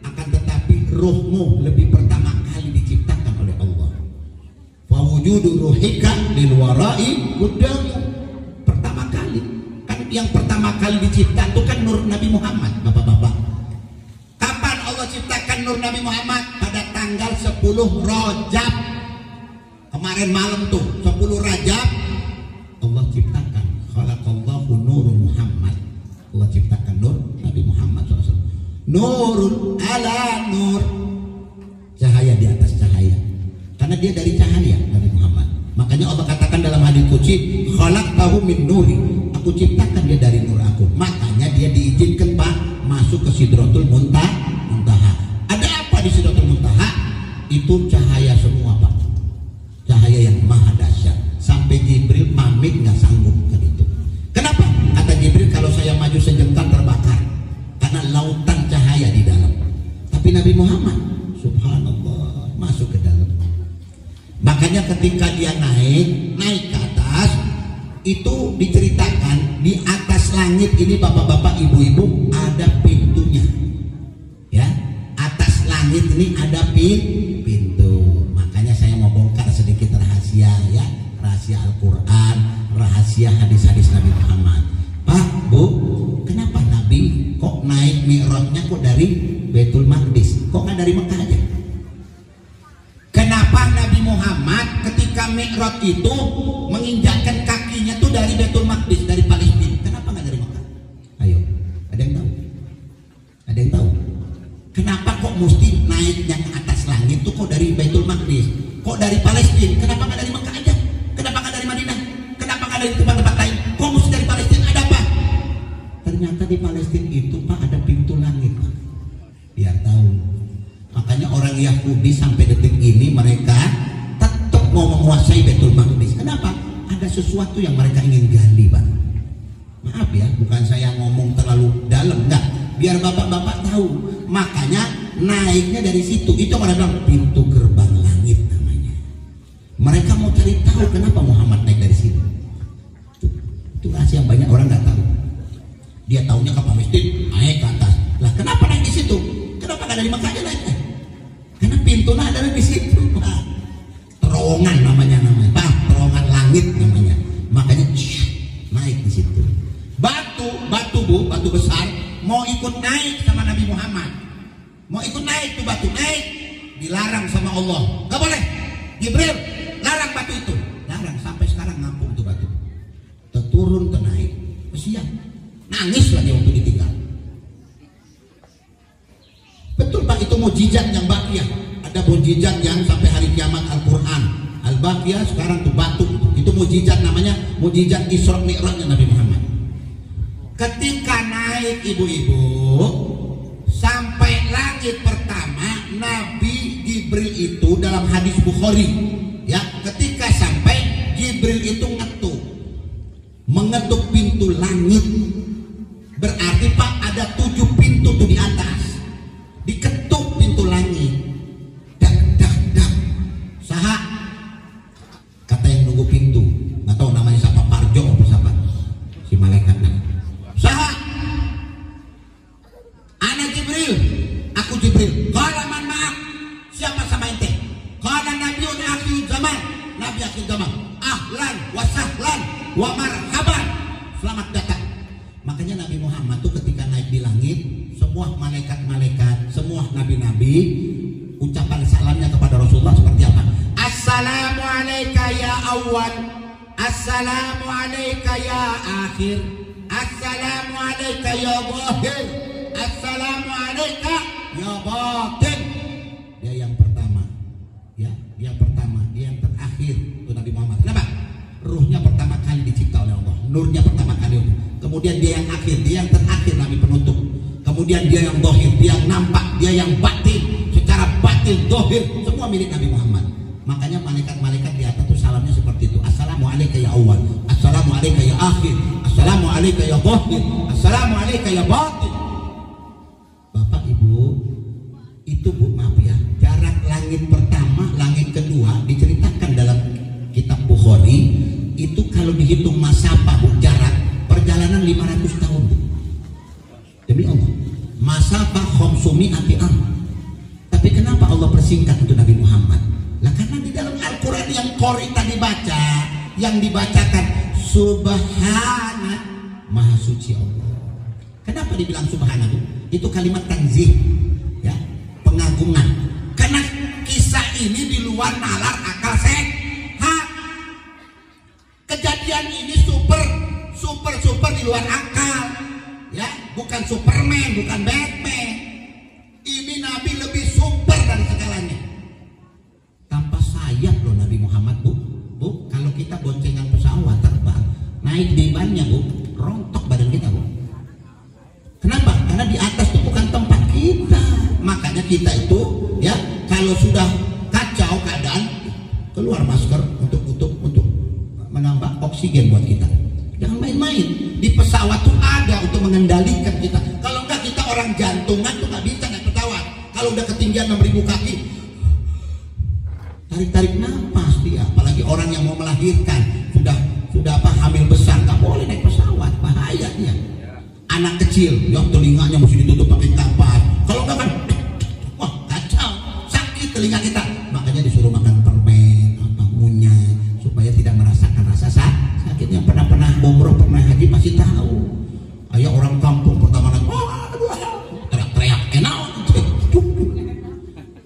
akan tetapi ruhmu lebih pertama kali diciptakan oleh Allah. Mawujudu ruhika lil warai budamu, pertama kali. Kan yang pertama kali diciptakan itu kan nur Nabi Muhammad, bapak-bapak. Kapan Allah ciptakan nur Nabi Muhammad? Pada tanggal 10 Rajab. Kemarin malam tuh 10 Rajab Allah ciptakan, khalaqallahu nur Muhammad. Allah ciptakan nur Nabi Muhammad SAW. Nurun ala nur, cahaya di atas cahaya. Karena dia dari cahaya Nabi Muhammad. Makanya Allah katakan dalam hadis qudsi, khalaqtahu min nuri. Aku ciptakan dia dari nur aku. Makanya dia diizinkan Pak masuk ke Sidratul Muntaha. Ada apa di Sidratul Muntaha? Itu cahaya semua Pak. Cahaya yang maha dahsyat. pamit nggak sanggup kan itu. Kenapa? Kata Jibril, kalau saya maju sejengkal terbakar karena lautan cahaya di dalam. Tapi Nabi Muhammad, subhanallah, masuk ke dalam. Makanya ketika dia naik ke atas, itu diceritakan di atas langit ini bapak-bapak, ibu-ibu, ada pintunya. Ya, atas langit ini ada pintu. Makanya saya mau bongkar sedikit rahasia ya, rahasia Al-Quran, rahasia hadis-hadis Nabi Muhammad. Pak, Bu, kenapa Nabi kok naik Mi'rajnya kok dari Baitul Maqdis? Kok nggak dari Mekah aja? Kenapa Nabi Muhammad ketika Mi'raj itu menginjakkan kakinya tuh dari Baitul Maqdis, dari Palestina? Kenapa nggak dari Mekah? Ayo, ada yang tahu? Ada yang tahu? Kenapa kok mesti naiknya ke atas langit tuh kok dari Baitul Maqdis? Kok dari Palestina? Kenapa nggak dari Mekah aja? Kenapa nggak dari Madinah? Kenapa nggak dari tempat-tempat lain? Kok mesti dari Palestina? Ada apa? Ternyata di Palestina itu Pak ada pintu langit Pak. Biar tahu. Makanya orang Yahudi sampai detik ini mereka tetap mau menguasai Baitul Maqdis. Kenapa? Ada sesuatu yang mereka ingin gali Pak. Maaf ya, bukan saya ngomong terlalu dalam, enggak. Biar bapak-bapak tahu. Makanya naiknya dari situ. Itu orang bilang pintu gerbang langit namanya. Mereka mau cari tahu kenapa Muhammad naik dari sini. Itu rahasia yang banyak orang nggak tahu. Dia taunya ke Palestina, naik ke atas. Lah kenapa naik di situ? Kenapa nggak dari Mekah aja naiknya? Karena pintunya ada di situ. Nah, terowongan namanya Pak, terowongan langit namanya. Makanya naik di situ. Batu Bu, batu besar mau ikut naik sama Nabi Muhammad. Mau ikut naik tuh batu, naik. Dilarang sama Allah. Gak boleh. Jibril larang batu itu. Larang, sampai sekarang ngampung tuh batu. Turun ke naik. Kesian. Nangis lagi waktu ditinggal. Betul Pak, itu mukjizat yang baqiyah. Ada mukjizat yang sampai hari kiamat Al-Quran. Al-Baqiyah sekarang tuh batu. Itu mukjizat namanya mukjizat Isra Mi'rajnya Nabi Muhammad. Ketika naik ibu-ibu sampai langit pertama, Nabi Jibril itu dalam hadis Bukhari ya, ketika sampai Jibril itu mengetuk pintu langit. Berarti Pak ada 7 pintu tuh di atas. Diketuk pintu langit. Dak dak dak. Saha? Kata yang nunggu pintu, nggak tahu namanya siapa, Parjo apa siapa? Si malaikatnya. Saha? Ana Jibril. Aku Jibril. Qala man ma'ak? Siapa sama ente? Qala nabiun akhir zaman. Nabi akhir zaman. Ahlan wa sahlan wa marhaban. Selamat datang. Makanya Nabi Muhammad tuh ketika naik di langit, semua malaikat-malaikat, semua nabi-nabi ucapan salamnya kepada Rasulullah seperti apa? Assalamu alayka ya awal, assalamu alayka ya akhir, assalamu alayka ya zahir, assalamu alayka ya batin. Dia yang pertama, ya, dia yang pertama, dia yang terakhir itu Nabi Muhammad. Kenapa? Ruhnya pertama kali dicipta oleh Allah, nurnya pertama kali. Kemudian dia yang akhir, dia yang terakhir, Nabi penutup. Kemudian dia yang dohir, dia yang nampak, dia yang batin. Secara batin, dohir, semua milik Nabi Muhammad. Makanya malaikat-malaikat di atas itu salamnya seperti itu. Assalamualaikum ya awal, assalamualaikum ya akhir, assalamualaikum ya dohir, assalamualaikum ya batin. Bapak Ibu, itu Bu, maaf ya, jarak langit pertama, langit kedua diceritakan dalam kitab Bukhari. Itu kalau dihitung masafa Bu, jarak perjalanan 500 tahun. Demi Allah, masafa khomsumi ati'am. Tapi kenapa Allah persingkat untuk Nabi Muhammad? Lah karena di dalam Al-Quran yang Qori tadi baca, yang dibacakan Subhana, Maha Suci Allah. Kenapa dibilang Subhana Bu? Itu kalimat tanzih, ya, pengagungan. Karena kisah ini di luar nalar akal sehat. Kejadian ini super di luar akal, ya, bukan Superman, bukan Batman. Ini Nabi lebih super dari segalanya. Tanpa sayap loh Nabi Muhammad Bu. Kalau kita boncengan pesawat terbang, naik di bannya Bu, rontok badan kita Bu. Kenapa? Karena di atas itu bukan tempat kita. Makanya kita itu, ya, kalau sudah kacau keadaan, keluar masker untuk menambah oksigen buat kita. Jangan main-main. Di pesawat tuh ada untuk mengendalikan kita. Kalau enggak kita orang jantungan tuh nggak bisa naik pesawat. Kalau udah ketinggian 6.000 kaki, tarik-tarik napas dia. Apalagi orang yang mau melahirkan, sudah apa, hamil besar, nggak boleh naik pesawat, bahaya dia. Anak kecil, ya telinganya mesti ditutup pakai kapas. Kalau enggak kan, wah kacau, sakit telinga kita. Makanya disuruh makan permen, apa ngunyah, supaya tidak merasakan rasa sakitnya. Pernah umroh, pernah haji masih tahu. Ayo orang kampung pertama naik, teriak-teriak enak.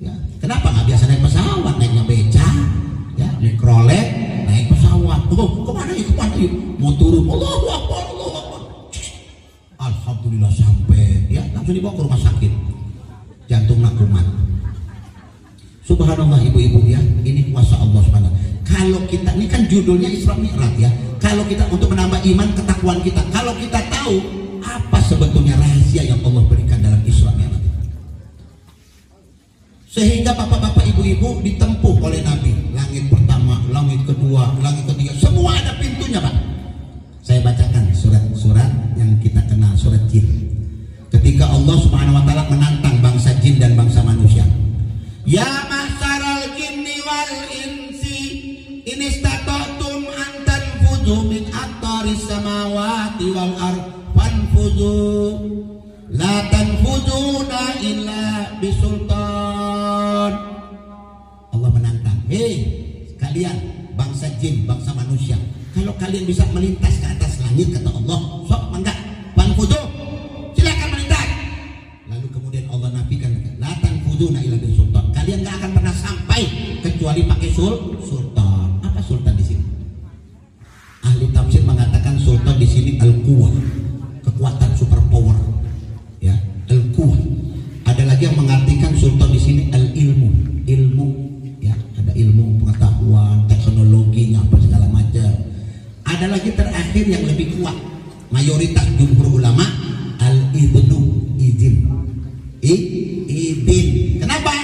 Ya, kenapa nggak biasa naik pesawat, naiknya beca, ya, mikrolet, naik pesawat. Oh, kemana yuk? Mau turun, Allahu Akbar. Alhamdulillah sampai, ya langsung dibawa ke rumah sakit, jantung kumat. Subhanallah ibu-ibu ya, ini kuasa Allah Subhanahu. Kalau kita, ini kan judulnya Isra Mi'raj ya. Kalau kita untuk menambah iman ketakwaan kita, kalau kita tahu apa sebetulnya rahasia yang Allah berikan dalam Isra Mi'raj, sehingga bapak-bapak ibu-ibu ditempuh oleh Nabi. Langit pertama, langit kedua, langit ketiga, semua ada pintunya Pak. Saya bacakan surat-surat yang kita kenal, surat jin. Ketika Allah Subhanahu wa taala menantang bangsa jin dan bangsa manusia. Ya mahsaral jinni wal insi in istata'tum an tanfudhu min aqtaris samawati wal ardh fanfudhu la tanfuduna illa bisultan. Allah menantang, hei kalian bangsa jin, bangsa manusia, kalau kalian bisa melintas ke atas langit, kata Allah, sok mangga, fanfudhu, silakan melintas. Lalu kemudian Allah nafikan, la tanfuduna illa bisultan, kalian nggak akan pernah sampai kecuali pakai sultan. Apa sultan di sini? Ahli tafsir mengatakan sultan di sini al-quwah, kekuatan super power, ya, al-quwah. Ada lagi yang mengartikan sultan di sini al-ilmu, ilmu, ya, ada ilmu pengetahuan, teknologi, apa segala macam. Ada lagi terakhir yang lebih kuat, mayoritas jumhur ulama, al-idnu, izin. Izin. Kenapa?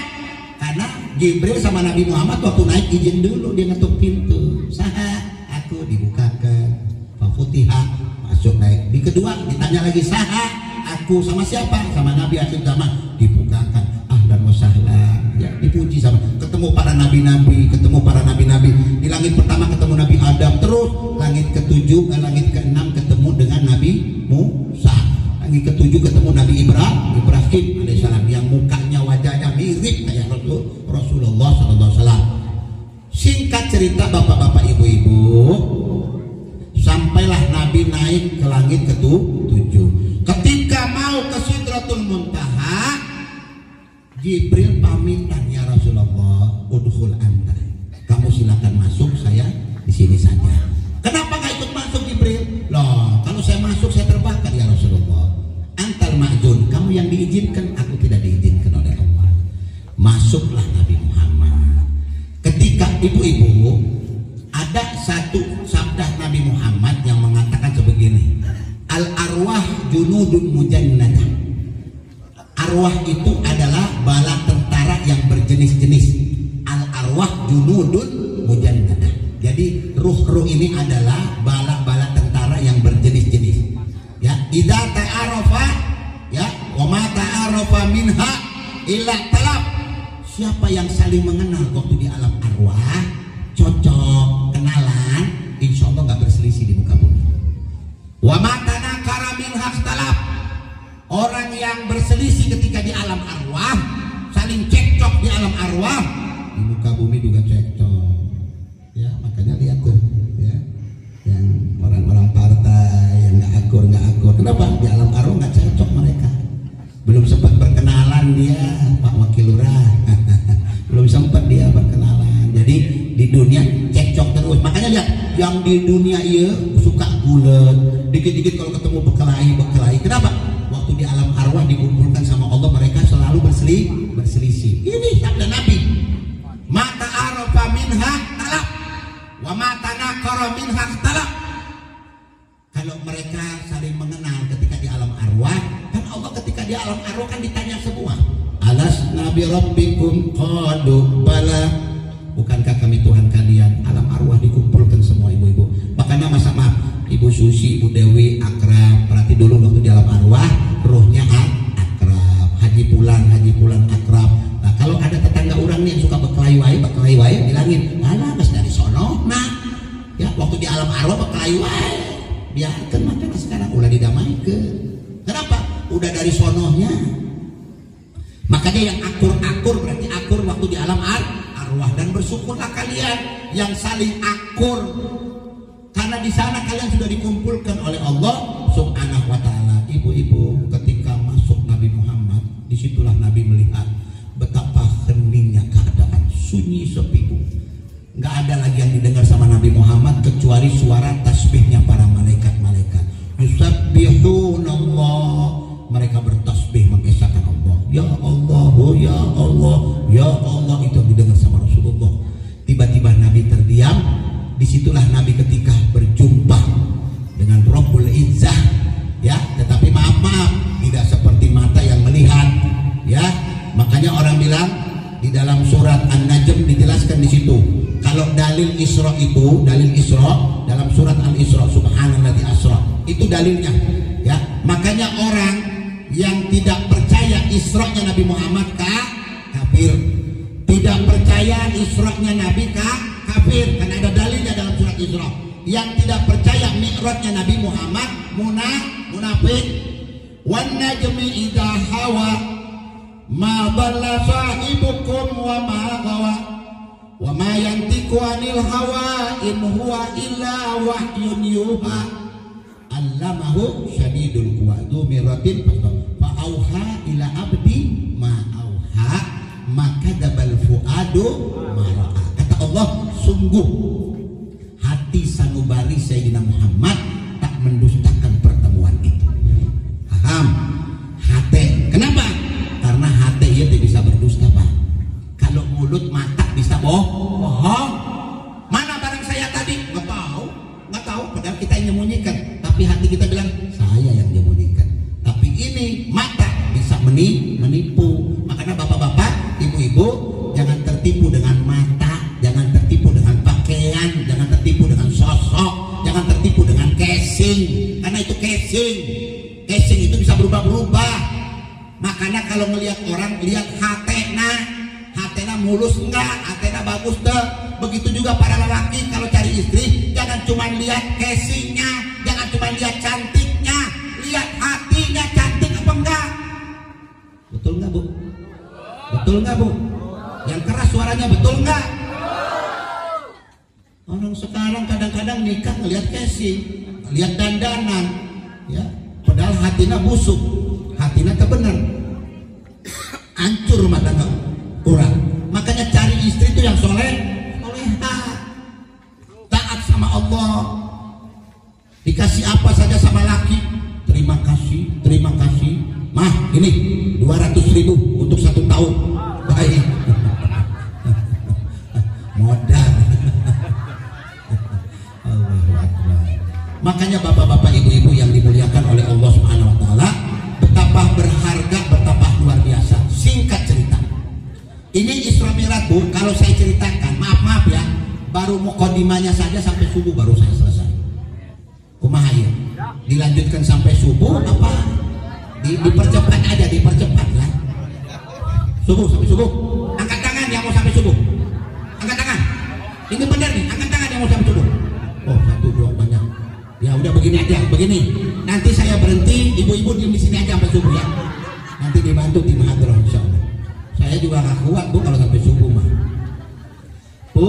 Karena Jibril sama Nabi Muhammad waktu naik izin dulu, dia ngetuk pintu. Saha, aku dibukakan. Fafutiha, masuk naik. Di kedua ditanya lagi, saha, aku sama siapa? Sama Nabi akhir zaman, dibukakan. Ahlan wa sahlan. Ya, dipuji sama. Ketemu para nabi-nabi, Di langit pertama ketemu Nabi Adam, terus langit ke-7, langit ke-6 ketemu dengan Nabi Musa. Langit ke-7 ketemu Nabi Ibrahim alaihissalam yang mukanya, wajahnya mirip kayak Rasulullah SAW. Singkat cerita bapak-bapak ibu-ibu, sampailah Nabi naik ke langit ke-7. Ketika mau ke Sidratul Muntaha, Jibril pamitan, ya Rasulullah, udkhul anta, kamu silakan masuk, saya di sini saja. Kenapa nggak ikut masuk Jibril? Loh, kalau saya masuk saya terbakar ya Rasulullah. Antal ma'jun, kamu yang diizinkan, aku tidak diizinkan oleh Allah. Masuklah Nabi Muhammad. Ketika ibu-ibu, ada satu sabda Nabi Muhammad yang mengatakan sebegini, al arwah junudun mujannadah. Arwah itu adalah bala tentara yang berjenis-jenis. Al arwah junudun mujannadah. Jadi ruh-ruh ini adalah bala-bala tentara yang berjenis-jenis. Ya, idza ta'arafa, ya, wa ma ta'arafa minha illa talab. Siapa yang saling mengenal waktu di alam arwah, cocok, kenalan, insya Allah nggak berselisih di muka bumi. Wa ma tanakara minha talab. Orang yang berselisih ketika di alam arwah, saling cekcok di alam arwah, di muka bumi juga cekcok. Ya, makanya lihat tuh, ya, yang orang-orang partai yang nggak akur. Kenapa? Di alam arwah nggak cocok mereka. Belum sempat berkenalan dia, Pak Wakil Lurah. Belum sempat dia berkenalan. Jadi di dunia cekcok terus. Makanya lihat, yang di dunia iya suka gulet. Dikit-dikit kalau ketemu berkelahi. Kenapa? Waktu di alam arwah dikumpulkan sama Allah, mereka selalu berselisih. Ini sabda Nabi. Mata arafa minha talak, wa mata nakara minha talak. Kalau mereka saling mengenal ketika di alam arwah, kan Allah ketika di alam arwah kan ditanya semua. Alas nabi rabbikum qalu bala. Bukankah kami Tuhan kalian? Alam arwah dikumpulkan semua ibu-ibu. Makanya Susi, Bu Dewi akrab. Berarti dulu waktu di alam arwah rohnya akrab. Haji Pulan akrab. Nah kalau ada tetangga orang nih yang suka berkelahi wae bilangin, alah mas dari sono nah ya waktu di alam arwah berkelahi wae biarkan, makanya sekarang udah didamaikan. Kenapa? Udah dari sonohnya. Makanya yang akur berarti akur waktu di alam arwah. Dan bersyukurlah kalian yang saling akur, karena di sana kalian sudah dikumpulkan oleh Allah Subhanahu wa taala. Ibu-ibu, ketika masuk Nabi Muhammad, disitulah Nabi melihat betapa heningnya keadaan, sunyi sepi. Nggak ada lagi yang didengar sama Nabi Muhammad kecuali suara tasbihnya para malaikat-malaikat. Yusabbihunallah, mereka bertasbih mengesahkan Allah. Ya Allah, ya Allah, ya Allah, itu yang didengar sama Rasulullah. Tiba-tiba Nabi terdiam. Disitulah Nabi ketika berjumpa dengan Rabbul Izzah, ya. Tetapi maaf, tidak seperti mata yang melihat, ya. Makanya orang bilang di dalam surat An-Najm dijelaskan di situ. Kalau dalil Isra itu, dalil Isra dalam surat Al-Isra, Subhanalladzi asra, itu dalilnya, ya. Makanya orang yang tidak percaya Isra-nya Nabi Muhammad kafir. Tidak percaya Isra-nya Nabi kafir, karena ada dalilnya dalam surat Isra. Yang tidak percaya Mi'rajnya Nabi Muhammad munafik. Wan najmi idza hawa ma dhalla sahibukum wa ma ghawa wa ma yantiqu anil hawa in huwa illa wahyun yuha allamahu syadidul quwa dzu miratin fa auha ila abdi ma auha maka dabal fuadu mara'a. Kata Allah, sungguh hati sanubari Sayyidina Muhammad tak mendustakan pertemuan itu. Paham? Hati. Kenapa? Karena hati ia tidak bisa berdusta, Pak. Kalau mulut mata bisa bohong. Mana barang saya tadi? Nggak tahu. Padahal kita yang menyembunyikan. Tapi hati kita bilang saya yang menyembunyikan. Tapi ini mata bisa menipu. Makanya bapak-bapak, ibu-ibu, jangan tertipu dengan mata, jangan tertipu dengan pakaian, jangan tertipu dengan sosok, jangan tertipu dengan casing. Karena itu casing itu bisa berubah-ubah. Makanya kalau melihat orang, lihat hatena mulus enggak, hatena bagus deh. Begitu juga para lelaki kalau cari istri, jangan cuma lihat casingnya, jangan cuma lihat cantiknya, lihat hatinya cantik apa enggak. Betul enggak, Bu? Betul nggak, Bu? Yang keras suaranya, betul nggak? Orang sekarang kadang-kadang nikah ngelihat casing, lihat dandanan, ya. Padahal hatinya busuk, hatinya kebenar, hancur mata nggak kurang. Makanya cari istri itu yang soleha, taat sama Allah. Dikasih apa saja sama laki, terima kasih. Mah, ini 200.000 untuk 1 tahun. Baik. Modal. Allahu Akbar. Makanya bapak-bapak, ibu-ibu yang dimuliakan oleh Allah Subhanahu wa taala, betapa berharga, betapa luar biasa. Singkat cerita. Ini Isra Mi'raj, Bu, kalau saya ceritakan, maaf ya, baru mukadimahnya saja sampai subuh baru saya selesai. Kumaha ya? Dilanjutkan sampai subuh apa? Dipercepat aja, dipercepat lah. Subuh sampai subuh. Angkat tangan yang mau sampai subuh. Angkat tangan. Ini benar nih, angkat tangan yang mau sampai subuh. Oh, 1, 2 banyak. Ya udah begini aja, begini. Nanti saya berhenti, ibu-ibu di sini aja sampai subuh ya. Nanti dibantu tim hadroh insyaallah. Saya juga gak kuat, Bu, kalau sampai subuh mah. Bu,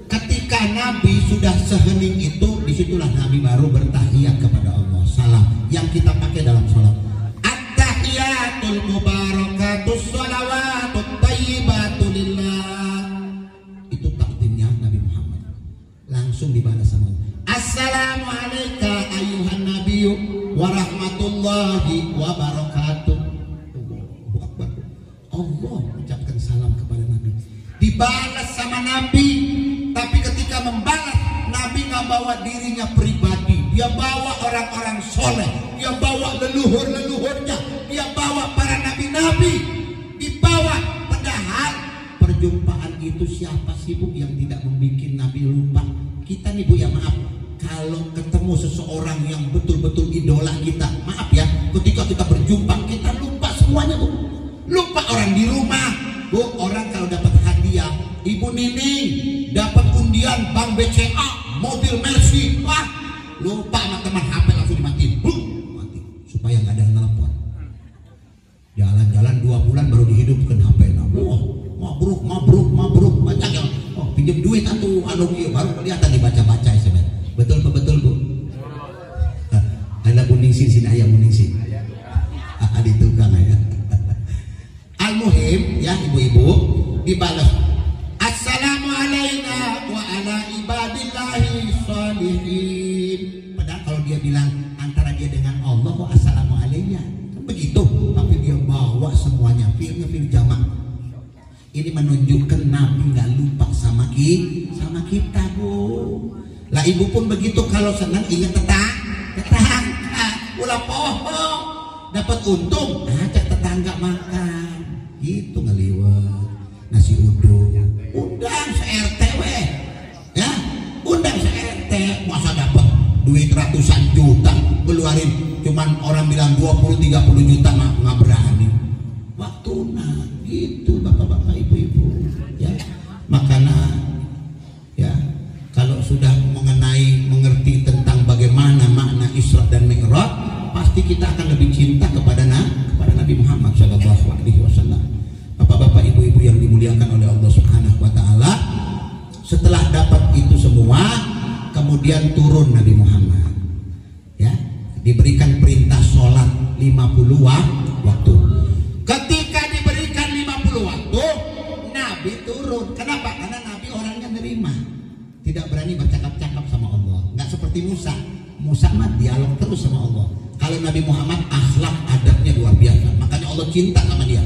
ketika Nabi sudah sehening itu, disitulah Nabi baru bertahiyat kepada Allah. Salam yang kita pakai dalam sholat. At-tahiyatul mubarakatus sholawatut thayyibatu lillah. Itu takdirnya Nabi Muhammad. Langsung dibalas sama Allah. Assalamualaikum ayuhan nabiyyu wa rahmatullahi wa barakatuh. Allah ucapkan salam kepada Nabi, dibalas sama Nabi. Tapi ketika membalas, Nabi nggak bawa dirinya pribadi, dia bawa orang-orang soleh, dia bawa leluhur-leluhurnya, dia bawa para nabi-nabi, dibawa. Padahal perjumpaan itu siapa sih, Bu, yang tidak membuat Nabi lupa? Kita nih, Bu, ya maaf, kalau ketemu ketemu seseorang yang betul-betul idola kita, maaf ya, ketika kita berjumpa kita lupa semuanya Bu. Lupa orang di rumah Bu. Orang kalau dapat hadiah, Ibu Nining dapat undian Bank BCA mobil Mercy, wah lupa sama teman, HP langsung dimatiin, mati supaya nggak ada yang telepon. Jalan-jalan 2 bulan baru dihidupkan HP. Wah, mabruk banyak yang pinjam duit atau baru kelihatan dibaca-baca SMS. Betul Bu? Ada muningsi sini, ayam muningsi. Di tukang ya. Al-muhim ya ibu-ibu, dibalas Assalamualaikum wa ala ibadillahi sholihin. Padahal kalau dia bilang antara dia dengan Allah kok assalamualaikum kan begitu, tapi dia bawa semuanya fil jamak. Ini menunjukkan Nabi nggak lupa sama kita Bu. Lah ibu pun begitu, kalau senang ingat tetangga, ulah pohon dapat untung, ajak tetangga makan, gitu ngeliwat nasi uduk, undang se-RT weh, ya undang se-RT, masa dapat duit ratusan juta, keluarin cuman orang bilang 20-30 juta nggak berani, waktu gitu bapak-bapak ibu-ibu ya. Makanya ya kalau sudah mengerti tentang bagaimana makna Isra dan Mi'raj, pasti kita akan lebih cinta kepada Nabi Muhammad SAW. Bapak-bapak ibu-ibu yang dimuliakan oleh Allah Subhanahu wa taala, setelah dapat itu semua kemudian turun Nabi Muhammad ya, diberikan perintah sholat 50 waktu. Ketika diberikan 50 waktu, Nabi turun. Kenapa? Karena Nabi orangnya nerima, tidak berani bercakap-cakap sama Allah, nggak seperti Musa mah dialog terus sama Allah. Kalau Nabi Muhammad akhlak adabnya luar biasa, makanya Allah cinta sama dia.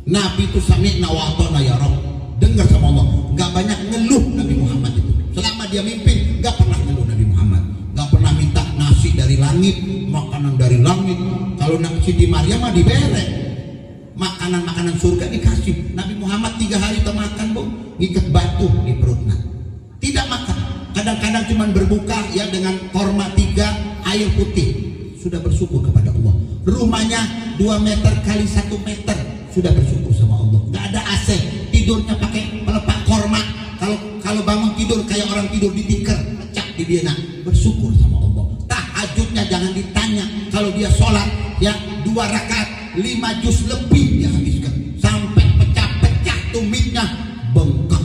Nabi itu sami'na wa ata'na ya Rabb, dengar sama Allah, nggak banyak ngeluh Nabi Muhammad itu. Selama dia mimpin nggak pernah ngeluh Nabi Muhammad, nggak pernah minta nasi dari langit, makanan dari langit. Kalau Siti Maryam mah dibere, makanan surga dikasih. Nabi Muhammad 3 hari termakan Bu, ngikat batu di perutnya, tidak makan. Kadang-kadang cuma berbuka ya dengan korma 3 air putih, sudah bersyukur kepada Allah. Rumahnya 2 meter kali 1 meter, sudah bersyukur sama Allah. Nggak ada AC, tidurnya pakai pelepah korma. Kalau bangun tidur kayak orang tidur di tikar, pecah di dia, bersyukur sama Allah. Tahajudnya jangan ditanya, kalau dia sholat ya 2 rakaat 5 juz lebih dia habiskan, sampai pecah-pecah tumitnya, bengkak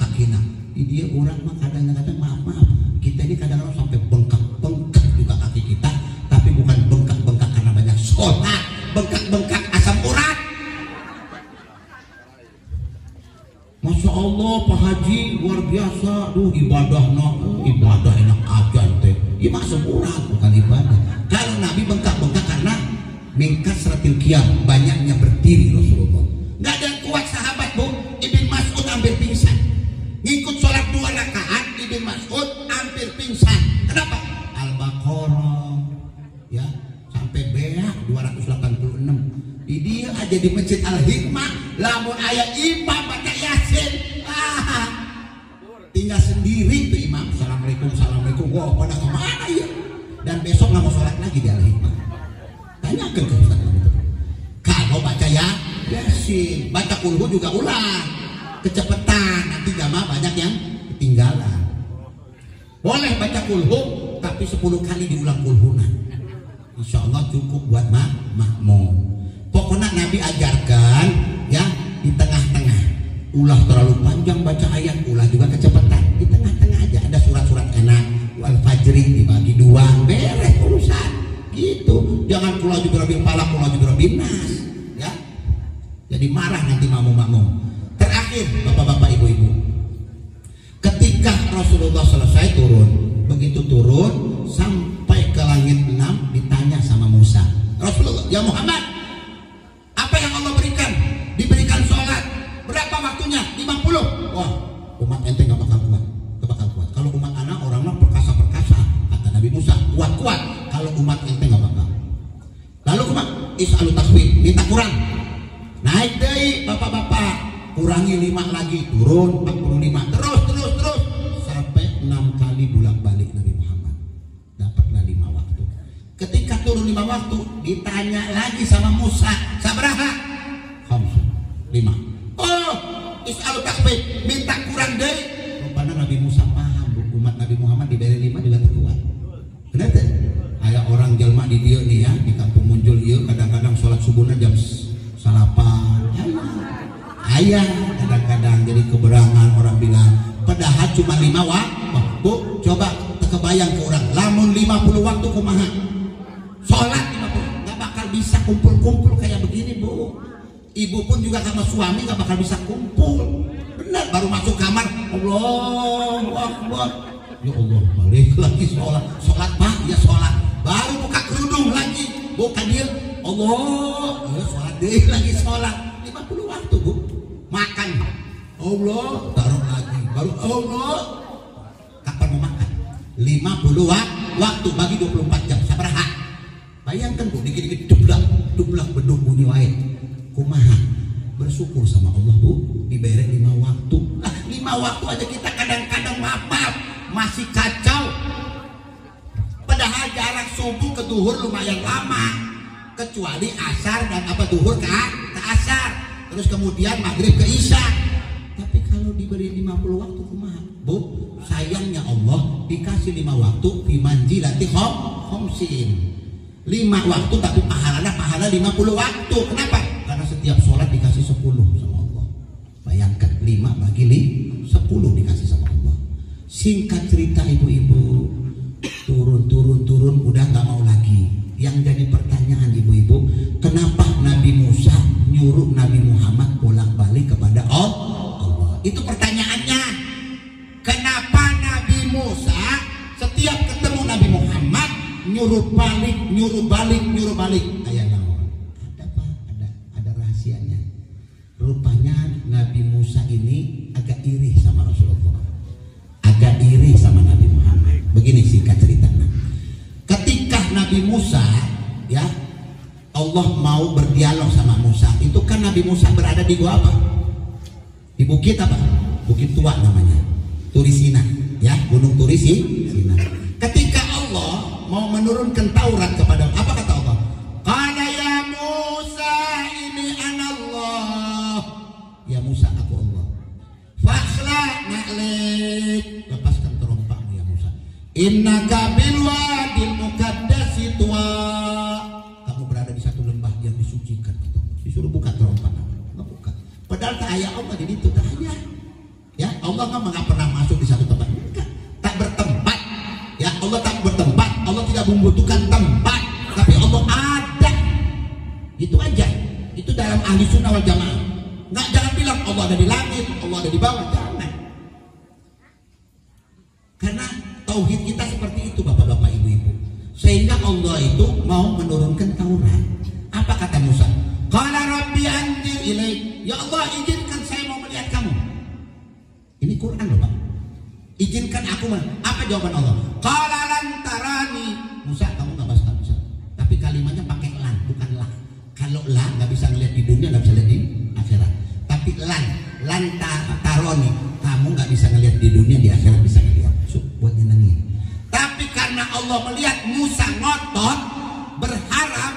kakinya. Dia orang mah kadang-kadang maaf kita ini kadang-kadang sampai bengkak juga kaki kita, tapi bukan bengkak karena banyak sholat, bengkak asam urat. Masya Allah Pak Haji luar biasa, ibadah enak aja teh, ya asam urat bukan ibadah. Kalau Nabi bengkak karena mingkat seratil qiyam, banyaknya berdiri Rasulullah. Nggak ada yang kuat sahabat Bu. Ibn Mas'ud hampir pingsan, ngikut sholat 2 rakaat, Ibn Mas'ud hampir pingsan. Kenapa? Al-Baqarah ya sampai beak 286. Di dia aja di Masjid Al-Hikmah, lamun ayat imam baca Yasin, tinggal sendiri tuh imam, Assalamualaikum, wah pada kemana ya? Dan besok nggak mau sholat lagi di Al-Hikmah. Tanyakan ke Ustaz itu. Kalau baca Yasin, baca kulhu juga ulang, kecepatan, nanti jamaah banyak yang ketinggalan. Boleh baca kulhu, tapi 10 kali diulang kulhuna, insya Allah cukup buat makmum. Pokoknya Nabi ajarkan ya di tengah-tengah, ulah terlalu panjang baca ayat, ulah juga kecepatan, di tengah-tengah aja. Ada surat-surat enak, wal fajri dibagi 2, beres urusan gitu. Jangan kula juga rabbil falaq, kula juga rabbin nas ya, jadi marah nanti makmum. Terakhir bapak-bapak ibu-ibu, ketika Rasulullah selesai turun, begitu turun sampai ke langit 6, ditanya sama Musa, Rasulullah, ya Muhammad, apa yang Allah berikan? Diberikan sholat, berapa waktunya? 50. Wah, umat ente gak bakal kuat. Kalau umat anak orangnya perkasa, kata Nabi Musa, kuat. Kalau umat ente gak bakal. Lalu umat is'alu tasbih, minta kurang, naik deh bapak-bapak, kurangi 5 lagi, turun 45, terus sampai 6 kali bolak-balik Nabi Muhammad. waktu. Ditanya lagi sama Musa, sabaraha? 5. Oh, is'al takbir, minta kurang deh. Rupanya Nabi Musa paham, umat Nabi Muhammad diberi 5 juga terkuat. Kenapa? Ayah orang jelma di dia nih ya, di kampung Munjul dia kadang-kadang sholat subuhnya jam 8. Ayah kadang-kadang jadi keberangan orang bilang, padahal cuma 5 waktu. Bu, coba kebayang ke orang, lamun 50 waktu kumaha. Sholat 50, gak bakal bisa kumpul-kumpul kayak begini, Bu. Ibu pun juga sama suami gak bakal bisa kumpul. Benar, baru masuk kamar, Allahu Akbar. Ya Allah, balik lagi sholat. Sholat Pak, ya sholat. Baru buka kerudung lagi, buka dia, Allah, ya sholat deh lagi sholat. 50 waktu, Bu. Makan, Allah, taruh lagi, baru Allah. Kapan mau makan? 50 waktu bagi 24 jam. Sabaraha? Bayangkan, Bu, dikit-dikit dublak beduk bunyi wae. Kumaha? Bersyukur sama Allah, Bu, diberi 5 waktu. 5 waktu aja kita kadang-kadang maaf, masih kacau. Padahal jarak subuh ke duhur lumayan lama, kecuali asar dan duhur ke asar, terus kemudian maghrib ke isya. Tapi kalau diberi 50 waktu kumaha, Bu? Sayangnya Allah dikasih 5 waktu fi manzilati khamsin. 5 waktu tapi pahala 50 waktu. Kenapa? Karena setiap sholat dikasih 10 sama Allah. Bayangkan 5 bagi 10 dikasih sama Allah. Singkat cerita ibu-ibu, turun udah gak mau lagi. Yang jadi pertanyaan ibu-ibu, kenapa Nabi Musa nyuruh Nabi Muhammad bolak-balik kepada Allah? Itu pertanyaannya. Kenapa Nabi Musa setiap ketemu Nabi Muhammad nyuruh balik? Ayah naon? Ada Pak, ada rahasianya. Rupanya Nabi Musa ini agak iri sama Rasulullah, agak iri sama Nabi Muhammad. Begini singkat ceritanya. Ketika Nabi Musa, ya, Allah mau berdialog sama Musa, itu kan Nabi Musa berada di gua apa? Di bukit apa? Bukit Tua namanya, Turisina, ya, Gunung Turisina. Ketika Allah mau menurunkan Taurat kepada, apa kata Allah? Qala ya Musa ini anallah. Ya Musa, aku Allah. Fakhla na'lik, lepaskan terompakmu ya Musa. Innaka bil wadil muqaddasi tuwa. Kamu berada di satu lembah yang disucikan. Disuruh buka terompak, nggak buka. Padahal tak ayah Allah jadi itu tak ayah. Ya Allah nggak pernah masuk di satu tempat, enggak. Tak bertempat. Ya Allah tak bertempat. Allah tidak membutuhkan tempat, tapi Allah ada. Itu aja. Itu dalam ahli sunnah wal jamaah. Nggak, jangan bilang Allah ada di langit, Allah ada di bawah, jangan. Karena tauhid kita seperti itu, bapak-bapak, ibu-ibu. Sehingga Allah itu mau menurunkan Taurat. Apa kata Musa? Qala rabbi anzir ilaik. Ya Allah, izinkan saya mau melihat kamu. Ini Quran loh, Pak. Izinkan aku. Apa jawaban Allah? Qala lan tarani. Musa, kamu nggak bisa. Tapi kalimatnya pakai lan, bukan lah. Kalau lah nggak bisa ngelihat di dunia, nggak bisa lihat di akhirat. Tapi lan taroni, kamu nggak bisa ngelihat di dunia, di akhirat bisa ngelihat. Buat nyenengin. Tapi karena Allah melihat Musa ngotot, berharap,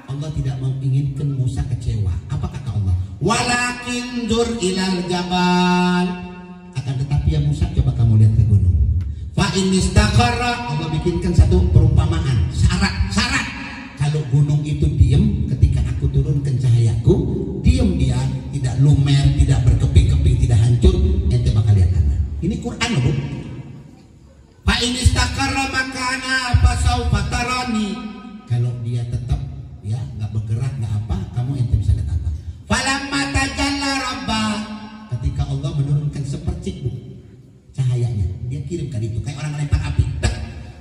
Allah tidak menginginkan Musa kecewa. Apa kata Allah? Walakin zur ilal jabal. Akan tetapi ya Musa, coba kamu lihat ke gunung. Fa in istaqarra, Allah bikinkan satu perumpamaan, syarat. Kalau gunung itu diam ketika aku turunkan cahayaku, diam dia, tidak lumer, tidak berkeping-keping, tidak hancur, ente bakal lihat anak. Ini Quran loh, Bu. Fa in istaqarra makana fasaufa tarani. Kalau dia tetap ya nggak bergerak, nggak apa, kamu ente bisa lihat apa. Falamma tajalla rabbah, ketika Allah menurunkan sepercik, Bu, cahayanya, dia kirimkan itu kayak orang lempar api.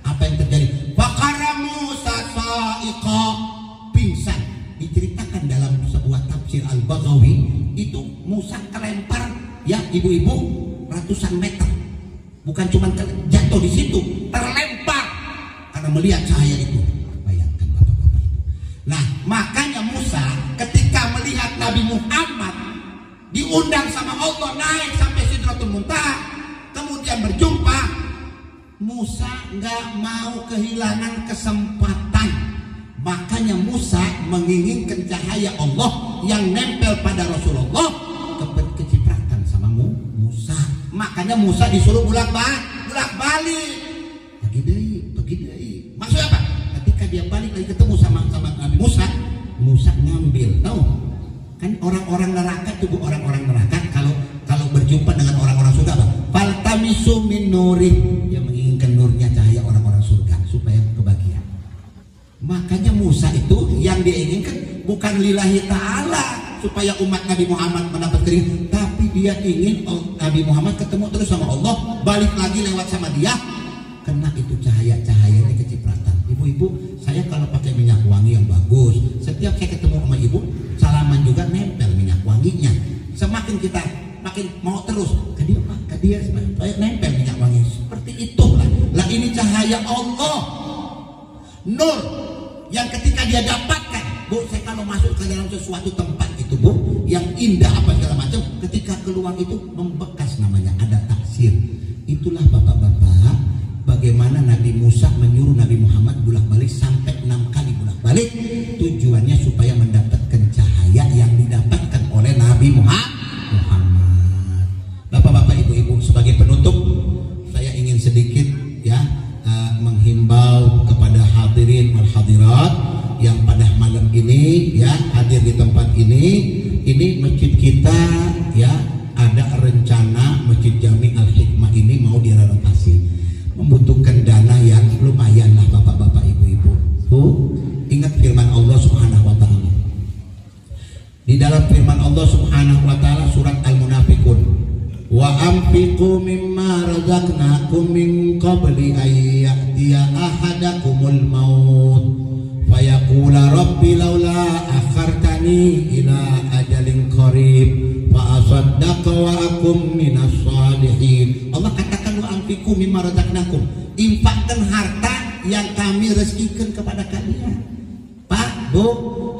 Apa yang terjadi? Faqara Musa sa'iqa, pingsan. Diceritakan dalam sebuah tafsir Al-Baghawi, itu Musa kelempar ya ibu-ibu ratusan meter. Bukan cuma jatuh di situ, terlempar karena melihat cahaya itu. Bayangkan bapak-bapak itu. Nah, makanya Musa ketika melihat Nabi Muhammad diundang sama Allah naik sampai Sidratul Muntaha, kemudian berjumpa, Musa nggak mau kehilangan kesempatan Makanya Musa menginginkan cahaya Allah yang nempel pada Rasulullah kecipratan sama Musa. Makanya Musa disuruh bolak-balik. Pergi deh. Maksudnya apa? Ketika dia balik lagi ketemu sama Nabi Musa, Musa ngambil. Tahu? Kan orang-orang neraka itu orang-orang neraka kalau berjumpa dengan orang-orang surga apa? Faltamisu min nuri. Dia menginginkan nurnya cahaya orang-orang surga supaya kebahagiaan. Makanya Musa itu yang dia inginkan bukan lillahi ta'ala supaya umat Nabi Muhammad mendapat keringat, tapi dia ingin Nabi Muhammad ketemu terus sama Allah, balik lagi lewat sama dia, kena itu cahaya-cahayanya kecipratan. Ibu-ibu, saya kalau pakai minyak wangi yang bagus, setiap saya ketemu sama ibu, salaman juga nempel minyak wanginya. Semakin kita makin mau terus ke dia supaya nempel minyak wangi. Seperti itulah. Lah ini cahaya Allah. Nur yang ketika dia dapatkan, Bu, saya kalau masuk ke dalam sesuatu tempat itu, Bu, yang indah apa segala macam, ketika keluar itu membekas, namanya ada taksir. Itulah bapak-bapak, bagaimana Nabi Musa menyuruh Nabi Muhammad bolak-balik sampai 6 kali bolak-balik, tujuannya supaya mendapatkan cahaya yang didapatkan oleh Nabi Muhammad. Bapak-bapak, ibu-ibu, sebagai penutup saya ingin sedikit menghimbau kepada hadirin wal hadirat yang pada malam ini hadir di tempat ini masjid kita ada rencana Masjid Jami Al Hikmah ini mau direnovasi, membutuhkan dana yang lumayan lah bapak-bapak, ibu-ibu. Ingat firman Allah Subhanahu wa taala. Di dalam firman Allah Subhanahu wa taala surat Al-Munafiqun, wa anfiqu mimma razaqnakum min qabli an ya'tiya ahadakumul maut fayaqula rabbi laula akhartani ila ajalin qarib fa asaddaqa wa akum minas salihin. Allah katakan wa anfiqu mimma razaqnakum, infakkan harta yang kami rezekikan kepada kalian. Pak, Bu,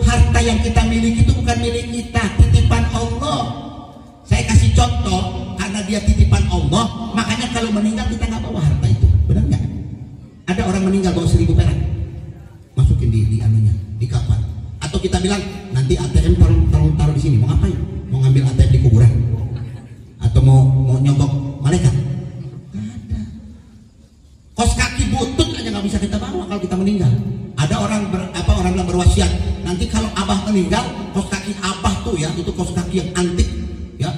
harta yang kita miliki itu bukan milik kita, titipan Allah. Saya kasih contoh, karena dia titipan Allah, makanya kalau meninggal kita nggak bawa harta itu, benar nggak? Ada orang meninggal bawa 1000 perak, masukin di anunya, di kafan. Atau kita bilang nanti ATM taruh di sini, mau ngapain? Mau ngambil ATM di kuburan? Atau mau nyogok malaikat? Ada. Kos kaki butut aja nggak bisa kita bawa kalau kita meninggal. Ada orang bilang berwasiat, nanti kalau abah meninggal, kos kaki abah tuh itu kos kaki yang antik.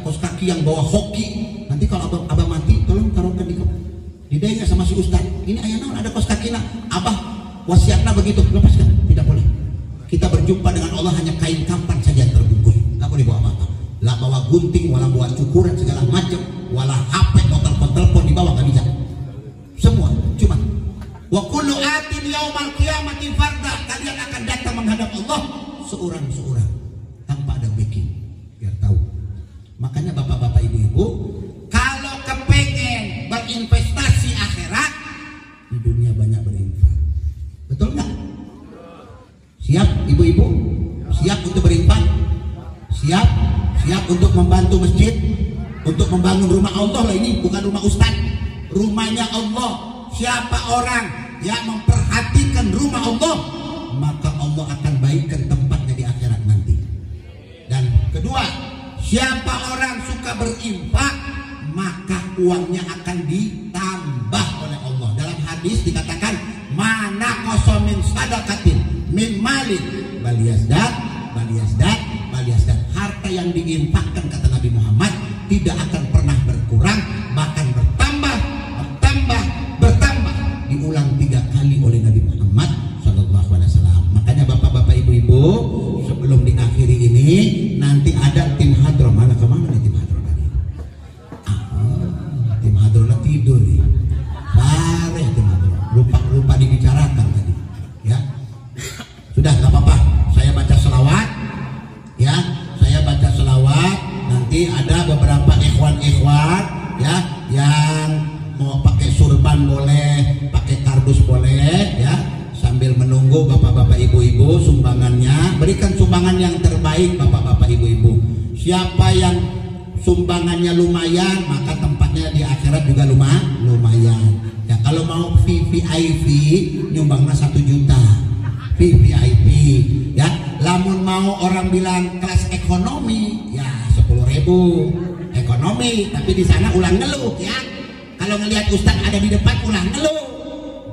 Kos kaki yang bawa hoki, nanti kalau abah mati tolong taruhkan di daya sama si ustad. Ini ayah naon ada kos kaki lah, abah wasiatnya begitu, lepaskan, tidak boleh. Kita berjumpa dengan Allah hanya kain kampan saja terbungkus, nggak boleh bawa apa-apa. Lah bawa gunting, wala bawa cukuran segala macam, wala HP, telepon dibawa nggak bisa. Semua cuma wa kullu atin yaumal qiyamati farda, kalian akan datang menghadap Allah seorang-seorang tanpa ada backing, biar tahu. Makanya bapak-bapak, ibu-ibu, kalau kepengen berinvestasi akhirat, di dunia banyak berinfak. Betul nggak? Siap ibu-ibu? Siap untuk berinfak? Siap? Siap untuk membantu masjid? Untuk membangun rumah Allah lah, ini bukan rumah ustaz, rumahnya Allah. Siapa orang yang memperhatikan rumah Allah, maka Allah akan baikkan tempatnya di akhirat nanti. Dan kedua, siapa orang suka berinfak, maka uangnya akan ditambah oleh Allah. Dalam hadis dikatakan, mana kosomin sadaqatin min malik baliyasdat. Harta yang diinfakkan, kata Nabi Muhammad, tidak akan pernah berkurang, bahkan bertambah. Diulang 3 kali oleh Nabi Muhammad Sallallahu Alaihi Wasallam. Makanya bapak-bapak, ibu-ibu, sebelum diakhiri ini nanti ada tim hadroh. Mana kemana nih tim hadroh tadi? Tim hadroh tidur nih. Parah tim hadroh. Lupa dibicarakan tadi. Ya, sudah nggak apa-apa. Saya baca selawat. Ya, saya baca selawat. Nanti ada beberapa ikhwan yang mau pakai surban boleh, pakai kardus boleh, sambil menunggu bapak-bapak, ibu-ibu sumbangannya. Berikan sumbangan yang terbaik bapak-bapak, ibu-ibu. Siapa yang sumbangannya lumayan, maka tempatnya di akhirat juga lumayan. Ya, kalau mau VVIP nyumbangnya 1 juta VVIP. ya. Lamun mau orang bilang kelas ekonomi ya 10.000 ekonomi, tapi di sana ulang ngeluh ya. Kalau ngelihat ustadz ada di depan ulang ngeluh,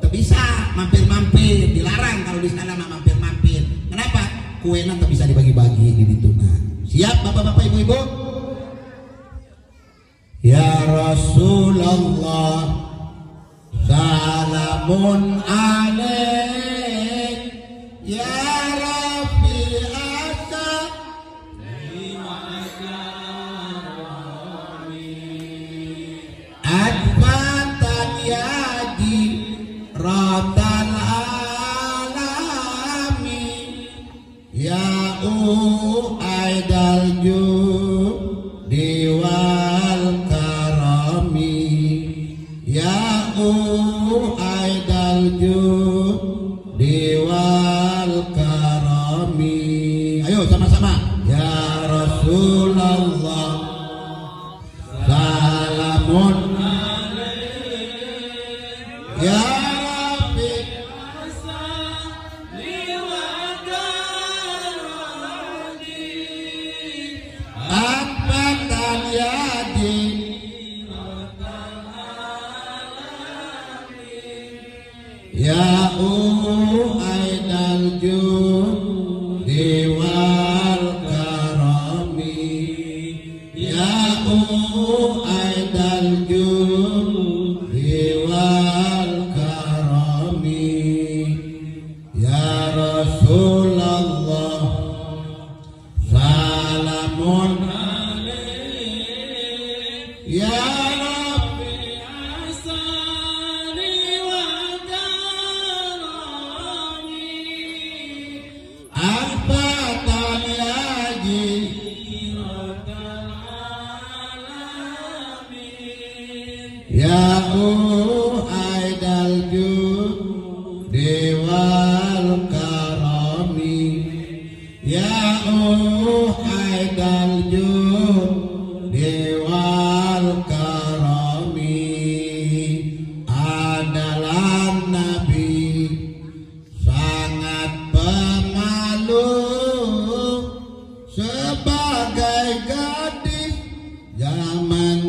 itu bisa mampir-mampir, dilarang kalau di sana mampir-mampir. Kenapa? Kuenya tak bisa dibagi-bagi di dituna. Siap bapak-bapak ibu-ibu? Ya Rasulullah, salamun alaik ya Rabbal alamin ya aidal judi wal karami ya aidal judi wal karami. Ayo sama-sama ya Rasulullah, salamun ya ya aidal judi wal karami ya aidal judi wal karami ya Rasulullah, salamun alaik ya ya aidal judi wal karami ya aidal judi wal karami adalah Nabi sangat pemalu sebagai gadis zaman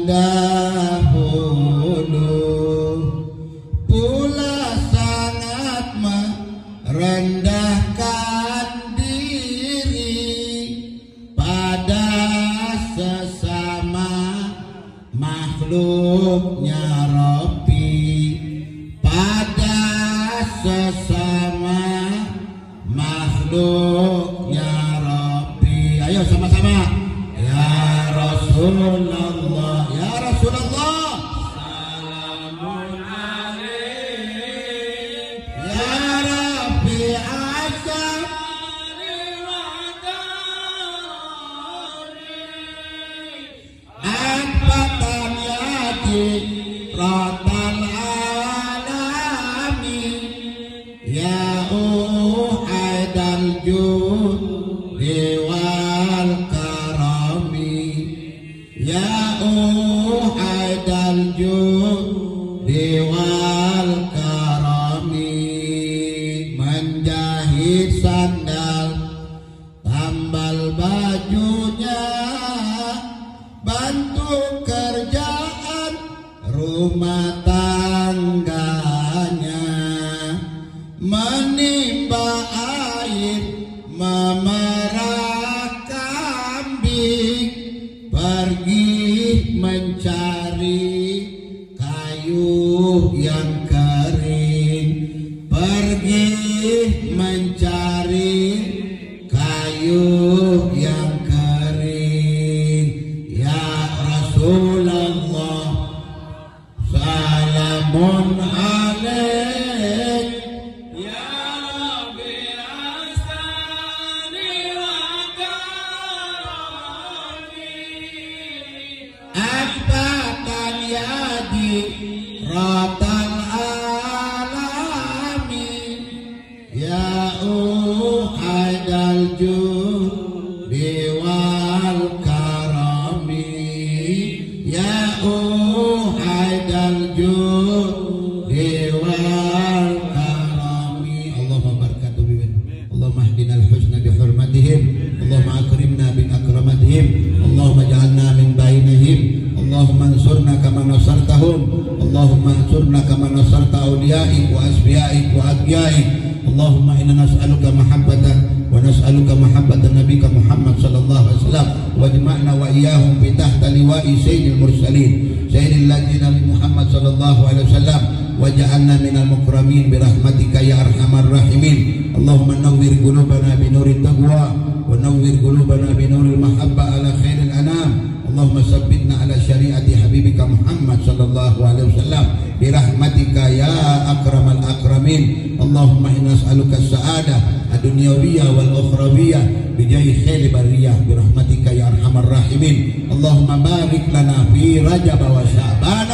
pula sangat merendahkan diri pada sesama makhluknya Rabbi, pada sesama makhluknya Rabbi. Ayo sama-sama ya Rasulullah, ya Rasulullah, Rabbal alamin ya aidal judi wal karami ya aidal judi wal karami menjahit sandal tambal bajunya bantu kerjaan rumah tangganya menimba air memerah kambing pergi mencari kayu yang kering pergi mencari kayu yang kering ya Rasulullah, salamun alaik ya Rabbi asani wa karami akbatan yadi Rabbal alamin ya aidal judi wal karami ya aidal judi wal karami. Allahumma barakatuh. Allahumma hdina lahum. Allahumma ansurna kama nasarta awliyaik wa asbiyaik wa adyaik. Allahumma inna nas'aluka mahabbatan wa nas'aluka mahabbatan nabika Muhammad sallallahu alaihi wasallam wajma'na wa iyyahum fi tahta liwa'i sayyidil mursalin sayyidil ladzina bi Muhammad sallallahu alaihi wasallam waj'alna minal mukramin bi rahmatika ya arhamar rahimin. Allahumma nawwir qulubana bi nurit taqwa wa nawwir qulubana bi nuril mahabbah ala khairil anam. Allahumma sabbitna ala syariati habibika Muhammad sallallahu alaihi wasallam bi rahmatika ya akramal akramin. Allahumma inna nas'aluka as-sa'adah ad-dunyawiyah wal ukhrawiyah bi jahi khairil bariyah bi rahmatika ya arhamar rahimin. Allahumma barik lana fi Rajab wa Sya'ban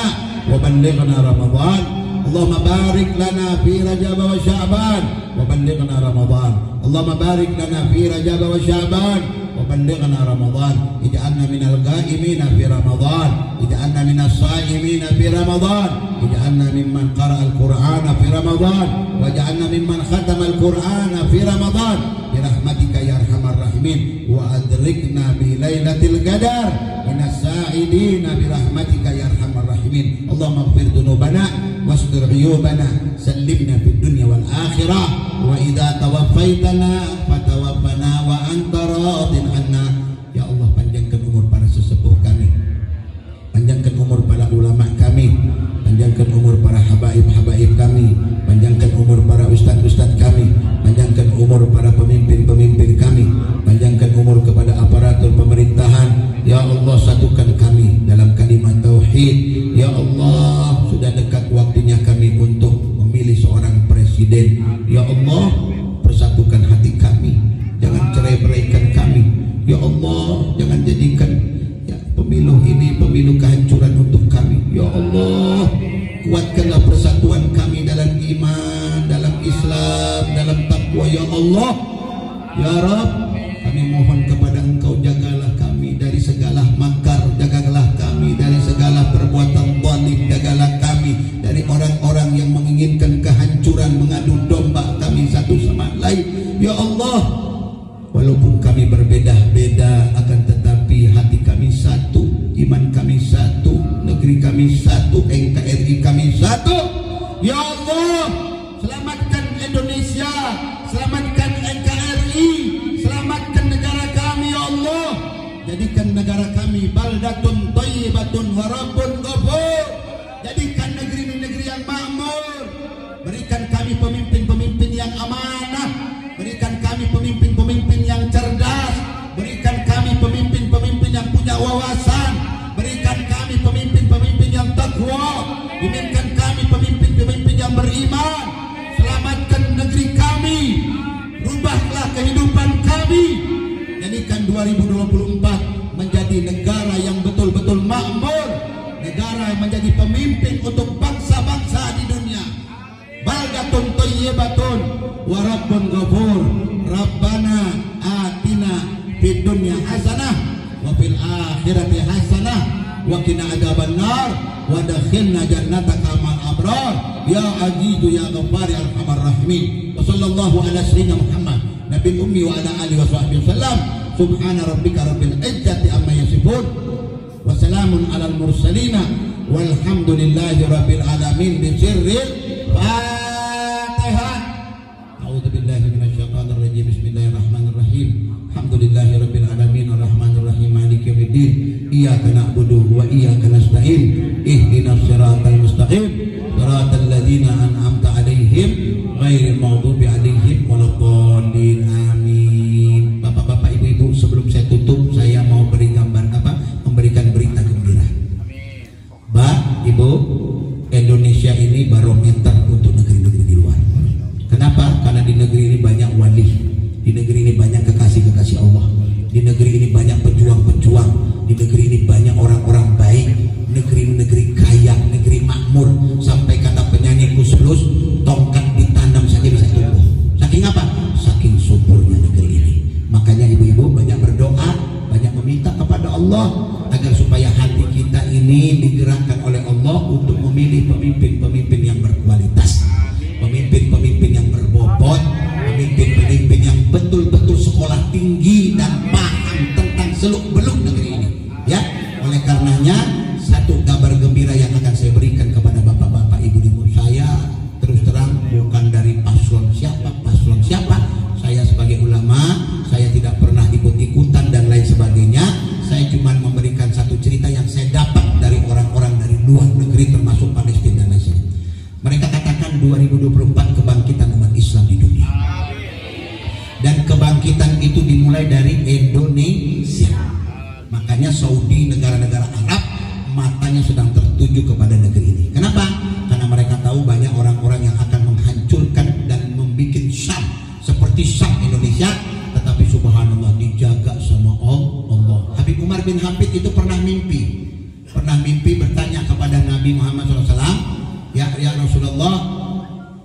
wa ballighna Ramadan. Allahumma barik lana fi Rajab wa Sya'ban wa ballighna Ramadan. Allahumma barik lana fi Rajab wa Sya'ban wa ballighna Ramadan. Ij'alna minal qa'imina fi Ramadan, ij'alna minas sha'imina fi Ramadan, ij'alna mimman qara'al Qur'ana fi Ramadan, waj'alna mimman khatama al-Qur'ana fi Ramadan bi rahmatika ya arhamar rahimin. Wa adrikna bi lailatul qadar minas sa'idina bi rahmatika ya arhamar rahimin. Allahumma ighfir dzunubana wastur 'uyubana sallimna fid dunya wal akhirah wa idza tawaffaitana fatawaffana wa anta radin anna. Ya Allah, panjangkan umur para sesepuh kami, panjangkan umur para ulama kami, panjangkan umur para habaib-habaib kami, panjangkan umur para ustaz-ustaz kami, panjangkan umur para pemimpin-pemimpin kami, panjangkan umur kepada aparatur pemerintahan. Ya Allah, satukan kami dalam kalimat tauhid. Ya Allah, sudah dekat waktunya kami untuk memilih seorang presiden. Ya Allah, persatukan hati kami, jangan cerai-beraikan kami. Ya Allah, jangan jadikan pemilu ini pemilu kehancuran untuk kami. Ya Allah, kuatkanlah persatuan kami dalam iman, dalam Islam, dalam takwa. Ya Allah, ya Rabb, kami mohon kepada Engkau, jagalah kami dari segala makar, jagalah kami dari segala perbuatan zalim, jagalah kami dari orang-orang yang menginginkan kehancuran, mengadu domba kami satu sama lain. Ya Allah, walaupun kami berbeda-beda, akan tetapi hati kami satu, iman kami satu, negeri kami satu, NKRI kami satu. Ya Allah, selamatkan Indonesia, selamatkan NKRI, selamatkan negara kami. Ya Allah, jadikan negara kami baldatun thayyibatun wa rabbun ghafur. Jadikan negeri ini negeri yang makmur. Berikan kami pemimpin-pemimpin yang amanah, berikan kami pemimpin-pemimpin yang cerdas, berikan kami pemimpin-pemimpin yang punya wawasan, berikan kami pemimpin-pemimpin yang takwa, berikan kami pemimpin-pemimpin yang beriman. Selamatkan negeri kami, rubahlah kehidupan kami, jadikan 2024 menjadi negara yang betul-betul makmur, negara yang menjadi pemimpin untuk bangsa-bangsa di dunia. Baldatun thayyibatun wa rabbun ghafur. Rabbana atina fid dunya hasanah wa fil akhirati hasanah wa qina adzabannar wa adkhilna jannataka ma'al abrar ya azizu ya ghaffar ya arhamar rahimin. Wa sallallahu ala sayyidina Muhammad nabiyil ummi wa ala alihi wa sahbihi wasallam. Subhana rabbika rabbil izzati amma yasifun wa salamun alal mursalin walhamdulillahi rabbil alamin. Bi sirril Fatihah. A'udzu billahi minasyaitonir rajim. Bismillahirrahmanirrahim. Alhamdulillahirabbil alamin arrahmanir rahim maliki yaumiddin. Iyyaka na'budu wa iyyaka nasta'in. Ihdinas siratal mustaqim. Siratal ladzina an'amta 'alaihim ghairil maghdubi 'alaihim waladdallin. Amin. Bapak-bapak, ibu-ibu, sebelum saya tutup, saya mau beri gambar memberikan berita gembira. Mbak, Ibu, Indonesia ini barometer untuk negeri-negeri di luar. Kenapa? Karena di negeri ini banyak wali, di negeri ini banyak kekasih-kekasih Allah, di negeri ini banyak pejuang-pejuang, di negeri ini banyak orang-orang baik, negeri ini negeri kaya, negeri makmur. Sampai kata penyanyi Gus Plus, tongkat ditanam saja bisa menandakan 2024 kebangkitan umat Islam di dunia. Dan kebangkitan itu dimulai dari Indonesia. Makanya Saudi, negara-negara Arab, matanya sedang tertuju kepada negeri ini. Kenapa? Karena mereka tahu banyak orang-orang yang akan menghancurkan dan membuat Syam seperti Syam Indonesia, tetapi subhanallah dijaga sama Allah. Habib Umar bin Hafid itu pernah mimpi bertanya kepada Nabi Muhammad SAW, ya Rasulullah,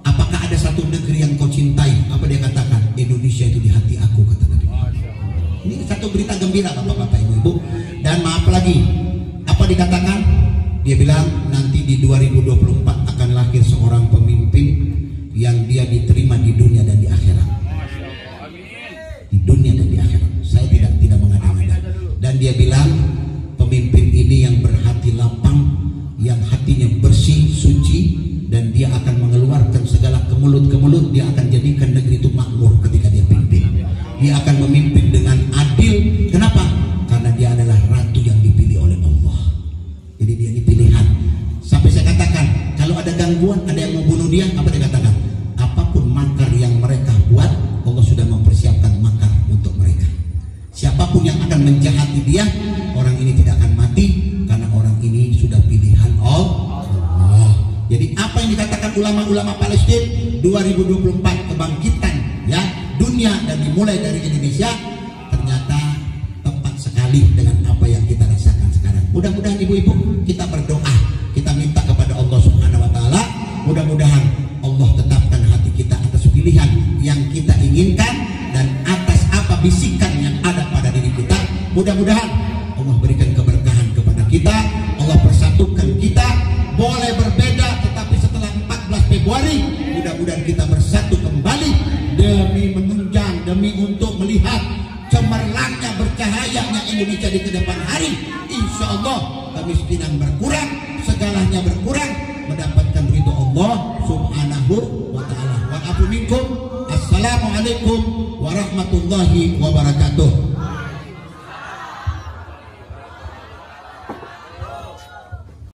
apakah ada satu negeri yang kau cintai? Apa dia katakan? Indonesia itu di hati aku, kata Nabi. Ini satu berita gembira bapak-bapak, ibu-ibu. Dan maaf lagi, apa dikatakan? Dia bilang nanti di 2024 akan lahir seorang pemimpin yang dia diterima di dunia dan di akhirat. Di dunia dan di akhirat. Saya tidak mengada-ngada. Dan dia bilang pemimpin ini yang berhati lapang, yang hatinya bersih, suci, dan dia akan mengeluarkan segala kemulut-kemulut. Dia akan jadikan negeri itu makmur ketika dia pimpin. Dia akan memimpin dengan adil. Kenapa? Karena dia adalah ratu yang dipilih oleh Allah. Jadi dia ini pilihan. Sampai saya katakan, kalau ada gangguan, ada yang mau bunuh dia, apa dia katakan? Apapun makar yang mereka buat, Allah sudah mempersiapkan makar untuk mereka. Siapapun yang akan menjahati dia, orang ini tidak akan mati, karena orang ini sudah pilihan Allah. Jadi apa yang dikatakan ulama-ulama Palestina 2024 kebangkitan ya dunia dan dimulai dari Indonesia, ternyata tepat sekali dengan apa yang kita rasakan sekarang. Mudah-mudahan ibu-ibu kita berdoa, kita minta kepada Allah Subhanahu wa taala, mudah-mudahan Allah tetapkan hati kita atas pilihan yang kita inginkan dan atas apa bisikan yang ada pada diri kita. Mudah-mudahan Allah berikan keberkahan kepada kita, Allah persatukan kita. Boleh berbeda, tetapi setelah 14 Februari mudah-mudahan kita bersatu kembali demi menunjang, demi untuk melihat cemerlangnya, bercahayanya Indonesia di kedepan hari. Insya Allah kemiskinan berkurang, segalanya berkurang, mendapatkan ridho Allah Subhanahu wa ta'ala. Wa afu minkum. Assalamualaikum warahmatullahi wabarakatuh.